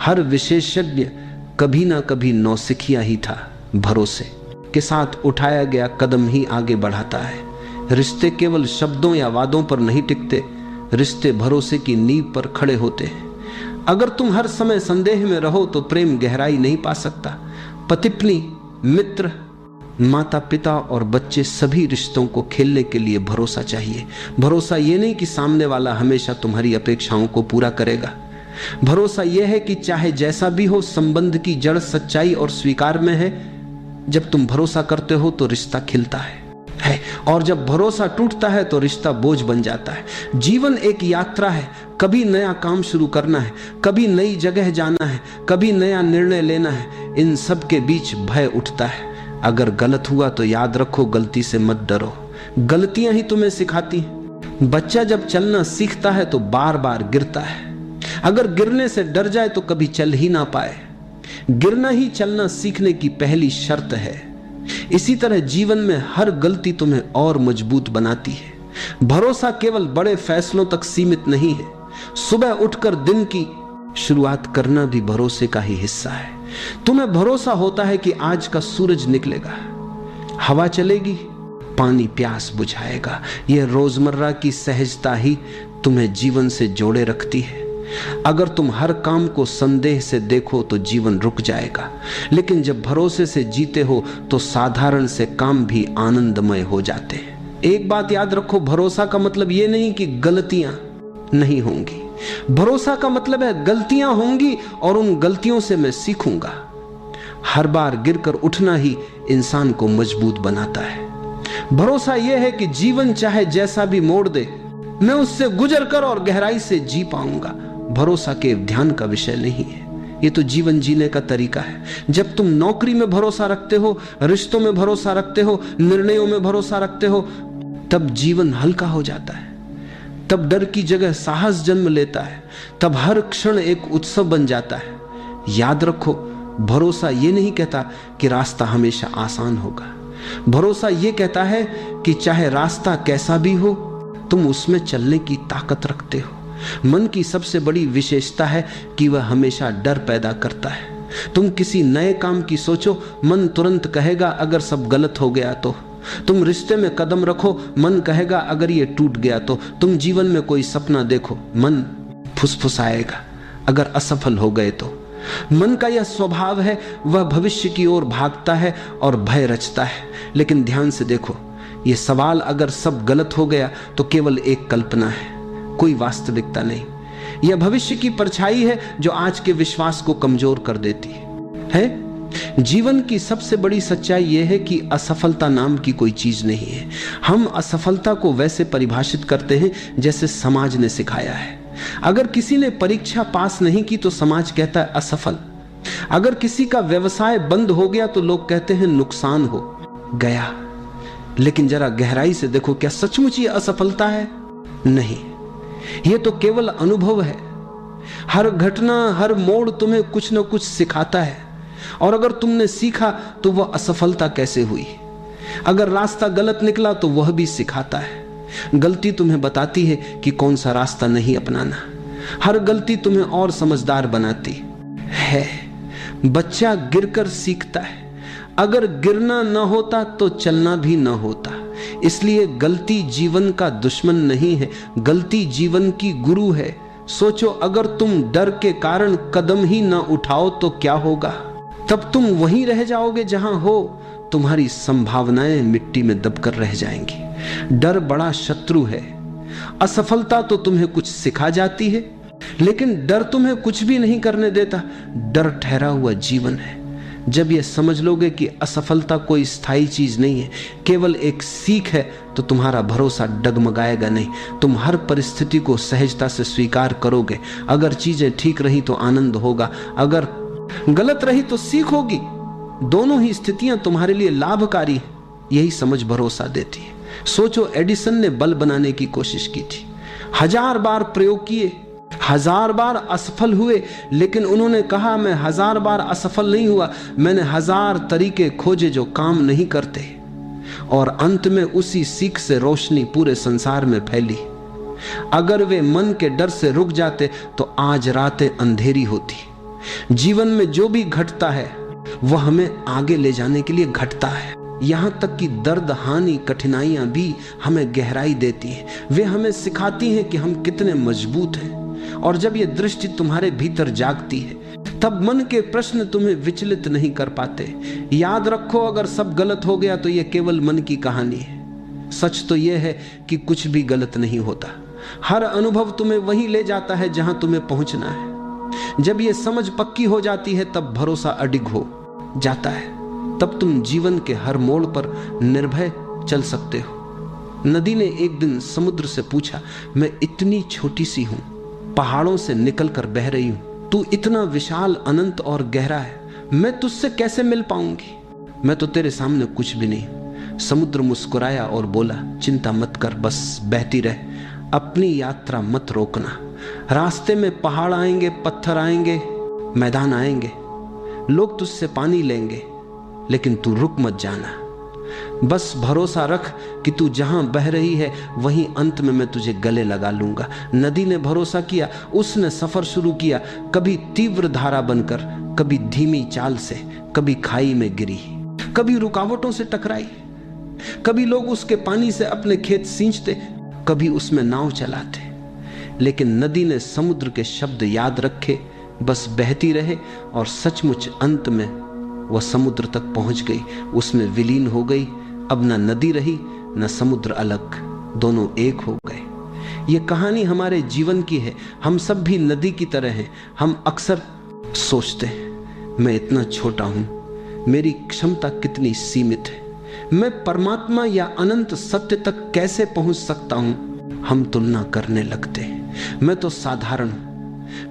हर विशेषज्ञ कभी ना कभी नौसिखिया ही था भरोसे, के साथ उठाया गया कदम ही आगे बढ़ाता है। रिश्ते केवल शब्दों या वादों पर नहीं टिकते, रिश्ते भरोसे की नींव पर खड़े होते हैं। अगर तुम हर समय संदेह में रहो तो प्रेम गहराई नहीं पा सकता। पति पत्नी, मित्र, माता पिता और बच्चे, सभी रिश्तों को खेलने के लिए भरोसा चाहिए। भरोसा ये नहीं कि सामने वाला हमेशा तुम्हारी अपेक्षाओं को पूरा करेगा। भरोसा यह है कि चाहे जैसा भी हो, संबंध की जड़ सच्चाई और स्वीकार में है। जब तुम भरोसा करते हो तो रिश्ता खिलता है और जब भरोसा टूटता है तो रिश्ता बोझ बन जाता है। जीवन एक यात्रा है, कभी नया काम शुरू करना है, कभी नई जगह जाना है, कभी नया निर्णय लेना है। इन सब के बीच भय उठता है। अगर गलत हुआ तो याद रखो, गलती से मत डरो, गलतियां ही तुम्हें सिखाती हैं। बच्चा जब चलना सीखता है तो बार बार गिरता है। अगर गिरने से डर जाए तो कभी चल ही ना पाए। गिरना ही चलना सीखने की पहली शर्त है। इसी तरह जीवन में हर गलती तुम्हें और मजबूत बनाती है। भरोसा केवल बड़े फैसलों तक सीमित नहीं है। सुबह उठकर दिन की शुरुआत करना भी भरोसे का ही हिस्सा है। तुम्हें भरोसा होता है कि आज का सूरज निकलेगा, हवा चलेगी, पानी प्यास बुझाएगा। यह रोजमर्रा की सहजता ही तुम्हें जीवन से जोड़े रखती है। अगर तुम हर काम को संदेह से देखो तो जीवन रुक जाएगा, लेकिन जब भरोसे से जीते हो तो साधारण से काम भी आनंदमय हो जाते हैं। एक बात याद रखो, भरोसा का मतलब यह नहीं कि गलतियां नहीं होंगी। भरोसा का मतलब है गलतियां होंगी और उन गलतियों से मैं सीखूंगा। हर बार गिरकर उठना ही इंसान को मजबूत बनाता है। भरोसा यह है कि जीवन चाहे जैसा भी मोड़ दे, मैं उससे गुजर कर और गहराई से जी पाऊंगा। भरोसा के ध्यान का विषय नहीं है, ये तो जीवन जीने का तरीका है। जब तुम नौकरी में भरोसा रखते हो, रिश्तों में भरोसा रखते हो, निर्णयों में भरोसा रखते हो, तब जीवन हल्का हो जाता है। तब डर की जगह साहस जन्म लेता है। तब हर क्षण एक उत्सव बन जाता है। याद रखो, भरोसा ये नहीं कहता कि रास्ता हमेशा आसान होगा। भरोसा ये कहता है कि चाहे रास्ता कैसा भी हो, तुम उसमें चलने की ताकत रखते हो। मन की सबसे बड़ी विशेषता है कि वह हमेशा डर पैदा करता है। तुम किसी नए काम की सोचो, मन तुरंत कहेगा अगर सब गलत हो गया तो। तुम रिश्ते में कदम रखो, मन कहेगा अगर ये टूट गया तो। तुम जीवन में कोई सपना देखो, मन फुसफुसाएगा अगर असफल हो गए तो। मन का यह स्वभाव है, वह भविष्य की ओर भागता है और भय रचता है। लेकिन ध्यान से देखो, यह सवाल अगर सब गलत हो गया तो केवल एक कल्पना है, कोई वास्तविकता नहीं। यह भविष्य की परछाई है जो आज के विश्वास को कमजोर कर देती है। जीवन की सबसे बड़ी सच्चाई यह है कि असफलता नाम की कोई चीज नहीं है। हम असफलता को वैसे परिभाषित करते हैं जैसे समाज ने सिखाया है। अगर किसी ने परीक्षा पास नहीं की तो समाज कहता है असफल। अगर किसी का व्यवसाय बंद हो गया तो लोग कहते हैं नुकसान हो गया। लेकिन जरा गहराई से देखो, क्या सचमुच ये असफलता है? नहीं, यह तो केवल अनुभव है। हर घटना, हर मोड़ तुम्हें कुछ न कुछ सिखाता है, और अगर तुमने सीखा तो वह असफलता कैसे हुई। अगर रास्ता गलत निकला तो वह भी सिखाता है। गलती तुम्हें बताती है कि कौन सा रास्ता नहीं अपनाना। हर गलती तुम्हें और समझदार बनाती है। बच्चा गिरकर सीखता है। अगर गिरना न होता तो चलना भी न होता। इसलिए गलती जीवन का दुश्मन नहीं है, गलती जीवन की गुरु है। सोचो, अगर तुम डर के कारण कदम ही न उठाओ तो क्या होगा? तब तुम वहीं रह जाओगे जहां हो। तुम्हारी संभावनाएं मिट्टी में दबकर रह जाएंगी। डर बड़ा शत्रु है। असफलता तो तुम्हें कुछ सिखा जाती है, लेकिन डर तुम्हें कुछ भी नहीं करने देता। डर ठहरा हुआ जीवन है। जब यह समझ लोगे कि असफलता कोई स्थायी चीज नहीं है, केवल एक सीख है, तो तुम्हारा भरोसा डगमगाएगा नहीं। तुम हर परिस्थिति को सहजता से स्वीकार करोगे। अगर चीजें ठीक रही तो आनंद होगा, अगर गलत रही तो सीख होगी। दोनों ही स्थितियां तुम्हारे लिए लाभकारी हैं। यही समझ भरोसा देती है। सोचो, एडिसन ने बल्ब बनाने की कोशिश की थी। 1000 बार प्रयोग किए, 1000 बार असफल हुए, लेकिन उन्होंने कहा मैं 1000 बार असफल नहीं हुआ, मैंने 1000 तरीके खोजे जो काम नहीं करते। और अंत में उसी सीख से रोशनी पूरे संसार में फैली। अगर वे मन के डर से रुक जाते तो आज रातें अंधेरी होती। जीवन में जो भी घटता है वह हमें आगे ले जाने के लिए घटता है। यहां तक कि दर्द, हानि, कठिनाइयां भी हमें गहराई देती हैं। वे हमें सिखाती हैं कि हम कितने मजबूत हैं। और जब ये दृष्टि तुम्हारे भीतर जागती है, तब मन के प्रश्न तुम्हें विचलित नहीं कर पाते। याद रखो, अगर सब गलत हो गया तो यह केवल मन की कहानी है। सच तो यह है कि कुछ भी गलत नहीं होता। हर अनुभव तुम्हें वहीं ले जाता है जहां तुम्हें पहुंचना है। जब यह समझ पक्की हो जाती है, तब भरोसा अडिग हो जाता है। तब तुम जीवन के हर मोड़ पर निर्भय चल सकते हो। नदी ने एक दिन समुद्र से पूछा, मैं इतनी छोटी सी हूं, पहाड़ों से निकलकर बह रही हूं, तू इतना विशाल, अनंत और गहरा है, मैं तुझसे कैसे मिल पाऊंगी? मैं तो तेरे सामने कुछ भी नहीं। समुद्र मुस्कुराया और बोला, चिंता मत कर, बस बहती रह, अपनी यात्रा मत रोकना। रास्ते में पहाड़ आएंगे, पत्थर आएंगे, मैदान आएंगे, लोग तुझसे पानी लेंगे, लेकिन तू रुक मत जाना। बस भरोसा रख कि तू जहां बह रही है वहीं अंत में मैं तुझे गले लगा लूंगा। नदी ने भरोसा किया, उसने सफर शुरू किया, कभी तीव्र धारा बनकर, कभी धीमी चाल से, कभी खाई में गिरी, कभी रुकावटों से टकराई, कभी लोग उसके पानी से अपने खेत सींचते, कभी उसमें नाव चलाते। लेकिन नदी ने समुद्र के शब्द याद रखे, बस बहती रहे, और सचमुच अंत में वह समुद्र तक पहुंच गई, उसमें विलीन हो गई। अब न नदी रही न समुद्र अलग, दोनों एक हो गए। यह कहानी हमारे जीवन की है। हम सब भी नदी की तरह हैं। हम अक्सर सोचते हैं, मैं इतना छोटा हूं, मेरी क्षमता कितनी सीमित है, मैं परमात्मा या अनंत सत्य तक कैसे पहुंच सकता हूं? हम तुलना करने लगते हैं, मैं तो साधारण हूं,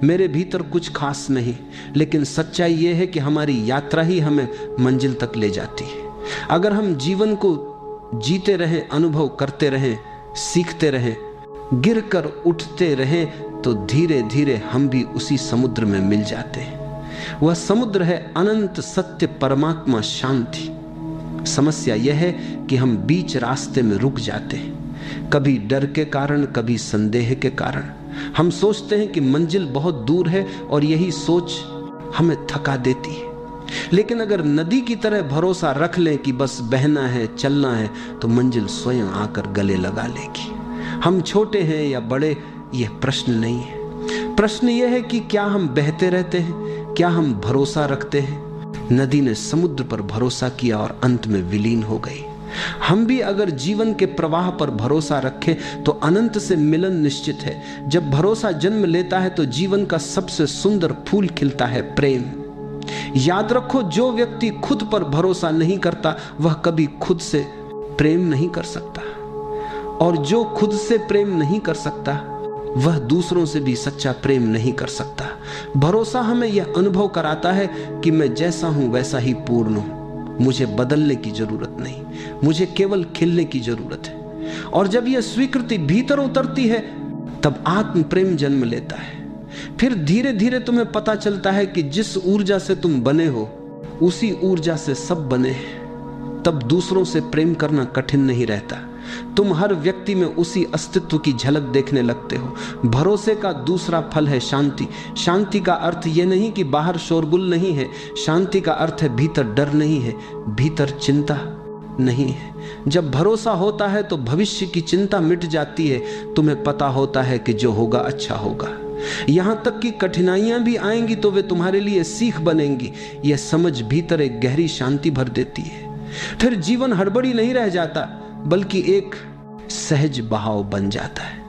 मेरे भीतर कुछ खास नहीं। लेकिन सच्चाई यह है कि हमारी यात्रा ही हमें मंजिल तक ले जाती है। अगर हम जीवन को जीते रहें, अनुभव करते रहें, सीखते रहें, गिरकर उठते रहें, तो धीरे धीरे हम भी उसी समुद्र में मिल जाते हैं। वह समुद्र है अनंत सत्य, परमात्मा, शांति। समस्या यह है कि हम बीच रास्ते में रुक जाते हैं, कभी डर के कारण, कभी संदेह के कारण। हम सोचते हैं कि मंजिल बहुत दूर है और यही सोच हमें थका देती है। लेकिन अगर नदी की तरह भरोसा रख लें कि बस बहना है, चलना है, तो मंजिल स्वयं आकर गले लगा लेगी। हम छोटे हैं या बड़े, यह प्रश्न नहीं है। प्रश्न यह है कि क्या हम बहते रहते हैं, क्या हम भरोसा रखते हैं? नदी ने समुद्र पर भरोसा किया और अंत में विलीन हो गई। हम भी अगर जीवन के प्रवाह पर भरोसा रखें तो अनंत से मिलन निश्चित है। जब भरोसा जन्म लेता है तो जीवन का सबसे सुंदर फूल खिलता है, प्रेम। याद रखो, जो व्यक्ति खुद पर भरोसा नहीं करता वह कभी खुद से प्रेम नहीं कर सकता, और जो खुद से प्रेम नहीं कर सकता वह दूसरों से भी सच्चा प्रेम नहीं कर सकता। भरोसा हमें यह अनुभव कराता है कि मैं जैसा हूं वैसा ही पूर्ण हूं, मुझे बदलने की जरूरत नहीं, मुझे केवल खिलने की जरूरत है। और जब यह स्वीकृति भीतर उतरती है तब आत्म प्रेम जन्म लेता है। फिर धीरे धीरे तुम्हें पता चलता है कि जिस ऊर्जा से तुम बने हो उसी ऊर्जा से सब बने हैं। तब दूसरों से प्रेम करना कठिन नहीं रहता। तुम हर व्यक्ति में उसी अस्तित्व की झलक देखने लगते हो। भरोसे का दूसरा फल है शांति। शांति का अर्थ यह नहीं कि बाहर शोरगुल नहीं है, शांति का अर्थ है भीतर डर नहीं है, भीतर चिंता नहीं है। जब भरोसा होता है तो भविष्य की चिंता मिट जाती है। तुम्हें पता होता है कि जो होगा अच्छा होगा। यहां तक कि कठिनाइयां भी आएंगी तो वे तुम्हारे लिए सीख बनेंगी। यह समझ भीतर एक गहरी शांति भर देती है। फिर जीवन हड़बड़ी नहीं रह जाता बल्कि एक सहज बहाव बन जाता है।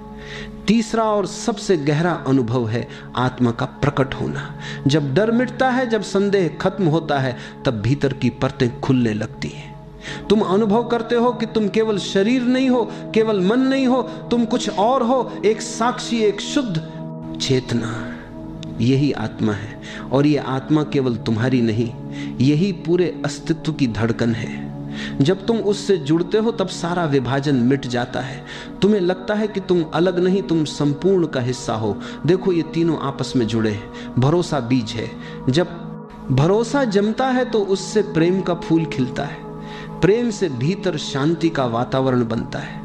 तीसरा और सबसे गहरा अनुभव है आत्मा का प्रकट होना। जब डर मिटता है, जब संदेह खत्म होता है, तब भीतर की परतें खुलने लगती हैं। तुम अनुभव करते हो कि तुम केवल शरीर नहीं हो, केवल मन नहीं हो, तुम कुछ और हो, एक साक्षी, एक शुद्ध चेतना। यही आत्मा है, और यह आत्मा केवल तुम्हारी नहीं, यही पूरे अस्तित्व की धड़कन है। जब तुम उससे जुड़ते हो तब सारा विभाजन मिट जाता है। तुम्हें लगता है कि तुम अलग नहीं, तुम संपूर्ण का हिस्सा हो। देखो, ये तीनों आपस में जुड़े हैं। भरोसा बीज है। जब भरोसा जमता है तो उससे प्रेम का फूल खिलता है। प्रेम से भीतर शांति का वातावरण बनता है,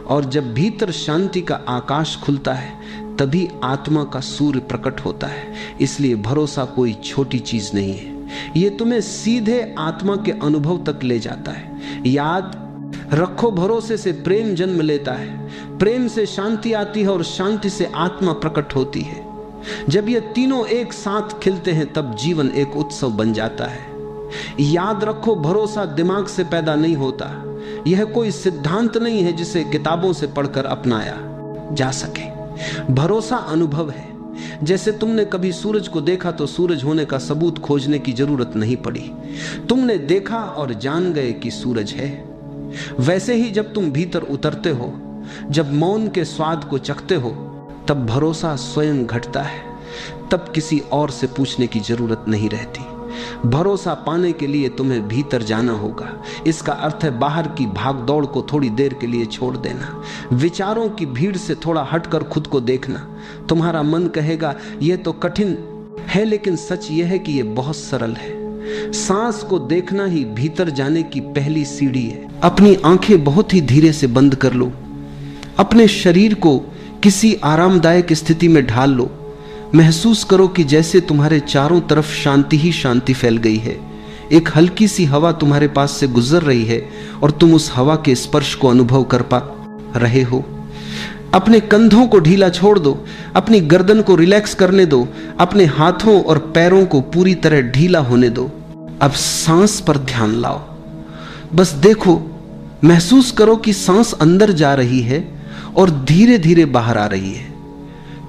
और जब भीतर शांति का आकाश खुलता है तभी आत्मा का सूर्य प्रकट होता है। इसलिए भरोसा कोई छोटी चीज नहीं है। ये तुम्हें सीधे आत्मा के अनुभव तक ले जाता है। याद रखो, भरोसे से प्रेम जन्म लेता है, प्रेम से शांति आती है और शांति से आत्मा प्रकट होती है। जब ये तीनों एक साथ खिलते हैं तब जीवन एक उत्सव बन जाता है। याद रखो, भरोसा दिमाग से पैदा नहीं होता। यह कोई सिद्धांत नहीं है जिसे किताबों से पढ़कर अपनाया जा सके। भरोसा अनुभव है। जैसे तुमने कभी सूरज को देखा तो सूरज होने का सबूत खोजने की जरूरत नहीं पड़ी, तुमने देखा और जान गए कि सूरज है। वैसे ही जब तुम भीतर उतरते हो, जब मौन के स्वाद को चखते हो, तब भरोसा स्वयं घटता है। तब किसी और से पूछने की जरूरत नहीं रहती। भरोसा पाने के लिए तुम्हें भीतर जाना होगा। इसका अर्थ है बाहर की भागदौड़ को थोड़ी देर के लिए छोड़ देना, विचारों की भीड़ से थोड़ा हटकर खुद को देखना। तुम्हारा मन कहेगा यह तो कठिन है, लेकिन सच यह है कि यह बहुत सरल है। सांस को देखना ही भीतर जाने की पहली सीढ़ी है। अपनी आंखें बहुत ही धीरे से बंद कर लो, अपने शरीर को किसी आरामदायक स्थिति में ढाल लो। महसूस करो कि जैसे तुम्हारे चारों तरफ शांति ही शांति फैल गई है। एक हल्की सी हवा तुम्हारे पास से गुजर रही है और तुम उस हवा के स्पर्श को अनुभव कर पा रहे हो। अपने कंधों को ढीला छोड़ दो, अपनी गर्दन को रिलैक्स करने दो, अपने हाथों और पैरों को पूरी तरह ढीला होने दो। अब सांस पर ध्यान लाओ। बस देखो, महसूस करो कि सांस अंदर जा रही है और धीरे धीरे बाहर आ रही है।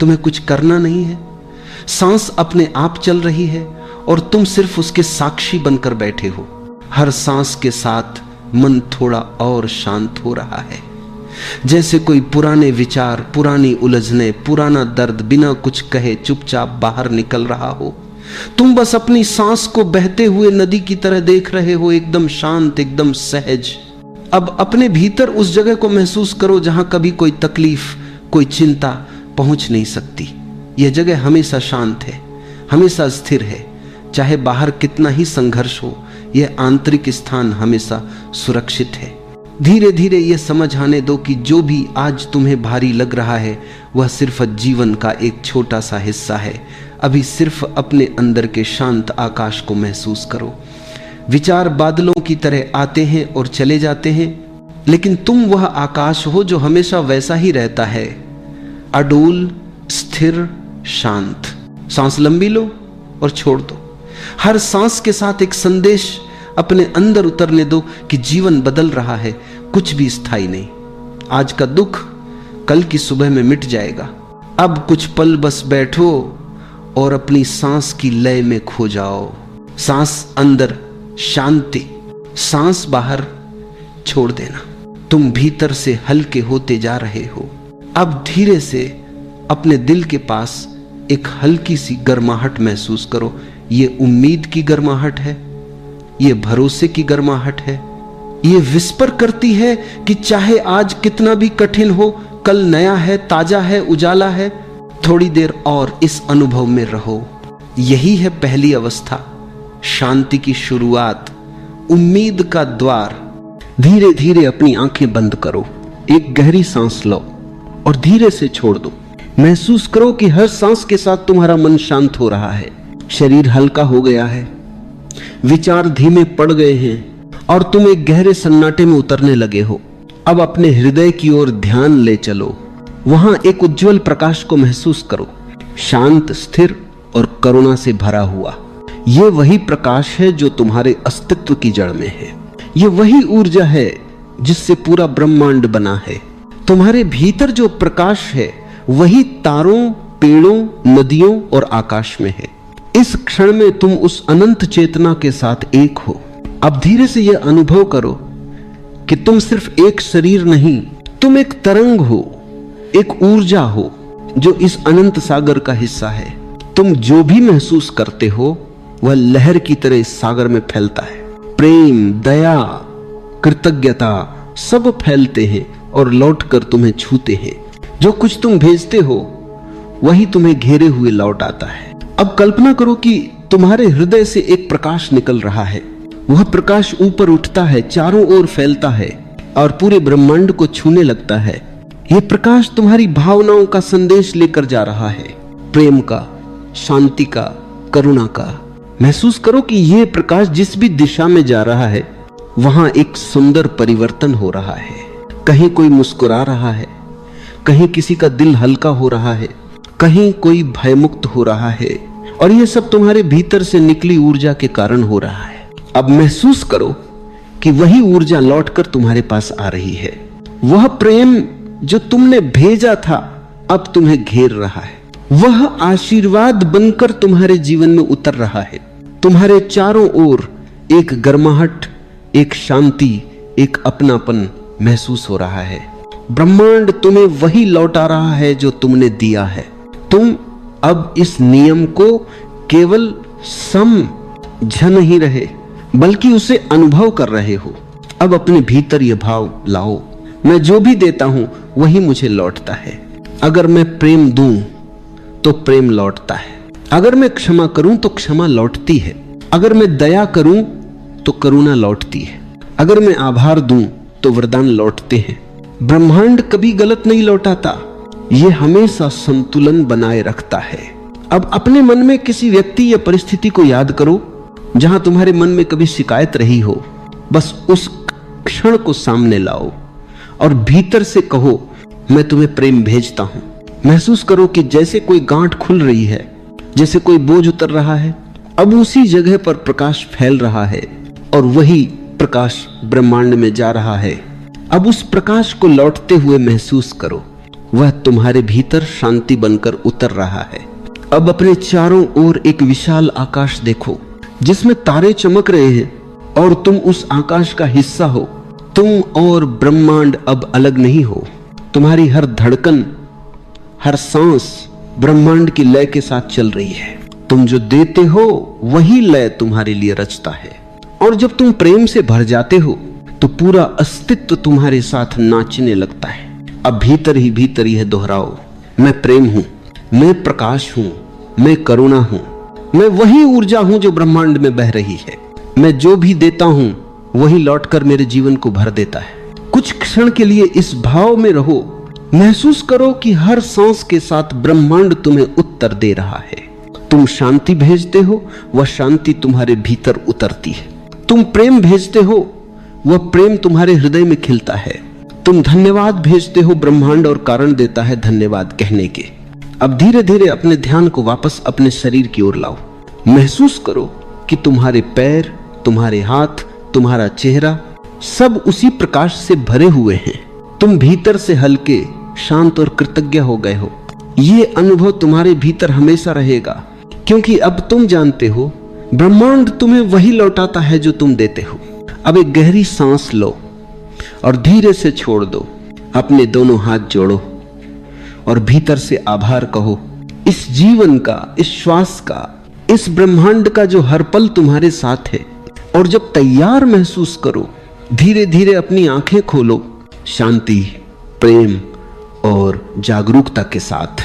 तुम्हें कुछ करना नहीं है, सांस अपने आप चल रही है और तुम सिर्फ उसके साक्षी बनकर बैठे हो। हर सांस के साथ मन थोड़ा और शांत हो रहा है, जैसे कोई पुराने विचार, पुरानी उलझने, पुराना दर्द बिना कुछ कहे चुपचाप बाहर निकल रहा हो। तुम बस अपनी सांस को बहते हुए नदी की तरह देख रहे हो, एकदम शांत, एकदम सहज। अब अपने भीतर उस जगह को महसूस करो जहां कभी कोई तकलीफ, कोई चिंता पहुंच नहीं सकती। यह जगह हमेशा शांत है, हमेशा स्थिर है। चाहे बाहर कितना ही संघर्ष हो, यह आंतरिक स्थान हमेशा सुरक्षित है। धीरे धीरे यह समझ आने दो कि जो भी आज तुम्हें भारी लग रहा है वह सिर्फ जीवन का एक छोटा सा हिस्सा है। अभी सिर्फ अपने अंदर के शांत आकाश को महसूस करो। विचार बादलों की तरह आते हैं और चले जाते हैं, लेकिन तुम वह आकाश हो जो हमेशा वैसा ही रहता है, अडोल, स्थिर, शांत। सांस लंबी लो और छोड़ दो। हर सांस के साथ एक संदेश अपने अंदर उतरने दो कि जीवन बदल रहा है, कुछ भी स्थायी नहीं। आज का दुख कल की सुबह में मिट जाएगा। अब कुछ पल बस बैठो और अपनी सांस की लय में खो जाओ। सांस अंदर शांति, सांस बाहर छोड़ देना। तुम भीतर से हल्के होते जा रहे हो। अब धीरे से अपने दिल के पास एक हल्की सी गर्माहट महसूस करो। ये उम्मीद की गर्माहट है, ये भरोसे की गर्माहट है। ये विस्पर करती है कि चाहे आज कितना भी कठिन हो, कल नया है, ताजा है, उजाला है। थोड़ी देर और इस अनुभव में रहो। यही है पहली अवस्था, शांति की शुरुआत, उम्मीद का द्वार। धीरे धीरे अपनी आंखें बंद करो, एक गहरी सांस लो और धीरे से छोड़ दो। महसूस करो कि हर सांस के साथ तुम्हारा मन शांत हो रहा है, शरीर हल्का हो गया है, विचार धीमे पड़ गए हैं और तुम एक गहरे सन्नाटे में उतरने लगे हो। अब अपने हृदय की ओर ध्यान ले चलो। वहां एक उज्जवल प्रकाश को महसूस करो, शांत, स्थिर और करुणा से भरा हुआ। यह वही प्रकाश है जो तुम्हारे अस्तित्व की जड़ में है। यह वही ऊर्जा है जिससे पूरा ब्रह्मांड बना है। तुम्हारे भीतर जो प्रकाश है वही तारों, पेड़ों, नदियों और आकाश में है। इस क्षण में तुम उस अनंत चेतना के साथ एक हो। अब धीरे से यह अनुभव करो कि तुम सिर्फ एक शरीर नहीं, तुम एक तरंग हो, एक ऊर्जा हो जो इस अनंत सागर का हिस्सा है। तुम जो भी महसूस करते हो वह लहर की तरह इस सागर में फैलता है। प्रेम, दया, कृतज्ञता सब फैलते हैं और लौटकर तुम्हें छूते हैं। जो कुछ तुम भेजते हो वही तुम्हें घेरे हुए लौट आता है। अब कल्पना करो कि तुम्हारे हृदय से एक प्रकाश निकल रहा है। वह प्रकाश ऊपर उठता है, चारों ओर फैलता है और पूरे ब्रह्मांड को छूने लगता है। यह प्रकाश तुम्हारी भावनाओं का संदेश लेकर जा रहा है, प्रेम का, शांति का, करुणा का। महसूस करो कि यह प्रकाश जिस भी दिशा में जा रहा है वहां एक सुंदर परिवर्तन हो रहा है। कहीं कोई मुस्कुरा रहा है, कहीं किसी का दिल हल्का हो रहा है, कहीं कोई भयमुक्त हो रहा है, और यह सब तुम्हारे भीतर से निकली ऊर्जा के कारण हो रहा है। अब महसूस करो कि वही ऊर्जा लौटकर तुम्हारे पास आ रही है। वह प्रेम जो तुमने भेजा था अब तुम्हें घेर रहा है। वह आशीर्वाद बनकर तुम्हारे जीवन में उतर रहा है। तुम्हारे चारों ओर एक गर्माहट, एक शांति, एक अपनापन महसूस हो रहा है। ब्रह्मांड तुम्हें वही लौटा रहा है जो तुमने दिया है। तुम अब इस नियम को केवल समझ नहीं रहे बल्कि उसे अनुभव कर रहे हो। अब अपने भीतर यह भाव लाओ, मैं जो भी देता हूं वही मुझे लौटता है। अगर मैं प्रेम दूं तो प्रेम लौटता है। अगर मैं क्षमा करूं तो क्षमा लौटती है। अगर मैं दया करूं तो करुणा लौटती है। अगर मैं आभार दूं तो वरदान लौटते हैं। ब्रह्मांड कभी गलत नहीं लौटाता, यह हमेशा संतुलन बनाए रखता है। अब अपने मन में किसी व्यक्ति या परिस्थिति को याद करो जहां तुम्हारे मन में कभी शिकायत रही हो। बस उस क्षण को सामने लाओ और भीतर से कहो, मैं तुम्हें प्रेम भेजता हूं। महसूस करो कि जैसे कोई गांठ खुल रही है, जैसे कोई बोझ उतर रहा है। अब उसी जगह पर प्रकाश फैल रहा है और वही प्रकाश ब्रह्मांड में जा रहा है। अब उस प्रकाश को लौटते हुए महसूस करो, वह तुम्हारे भीतर शांति बनकर उतर रहा है। अब अपने चारों ओर एक विशाल आकाश देखो जिसमें तारे चमक रहे हैं और तुम उस आकाश का हिस्सा हो। तुम और ब्रह्मांड अब अलग नहीं हो। तुम्हारी हर धड़कन, हर सांस ब्रह्मांड की लय के साथ चल रही है। तुम जो देते हो वही लय तुम्हारे लिए रचता है। और जब तुम प्रेम से भर जाते हो तो पूरा अस्तित्व तुम्हारे साथ नाचने लगता है। अब भीतर ही भीतर यह दोहराओ, मैं प्रेम हूं, मैं प्रकाश हूं, मैं करुणा हूं, मैं वही ऊर्जा हूं जो ब्रह्मांड में बह रही है। मैं जो भी देता हूं वही लौटकर मेरे जीवन को भर देता है। कुछ क्षण के लिए इस भाव में रहो। महसूस करो कि हर सांस के साथ ब्रह्मांड तुम्हें उत्तर दे रहा है। तुम शांति भेजते हो, वह शांति तुम्हारे भीतर उतरती है। तुम प्रेम भेजते हो, वह प्रेम तुम्हारे हृदय में खिलता है। तुम धन्यवाद भेजते हो, ब्रह्मांड और कारण देता है धन्यवाद कहने के। अब धीरे धीरे अपने ध्यान को वापस अपने शरीर की ओर लाओ। महसूस करो कि तुम्हारे पैर, तुम्हारे हाथ, तुम्हारा चेहरा सब उसी प्रकाश से भरे हुए हैं। तुम भीतर से हल्के, शांत और कृतज्ञ हो गए हो। यह अनुभव तुम्हारे भीतर हमेशा रहेगा, क्योंकि अब तुम जानते हो ब्रह्मांड तुम्हें वही लौटाता है जो तुम देते हो। अब एक गहरी सांस लो और धीरे से छोड़ दो। अपने दोनों हाथ जोड़ो और भीतर से आभार कहो इस जीवन का, इस श्वास का, इस ब्रह्मांड का जो हर पल तुम्हारे साथ है। और जब तैयार महसूस करो, धीरे धीरे अपनी आंखें खोलो, शांति, प्रेम और जागरूकता के साथ।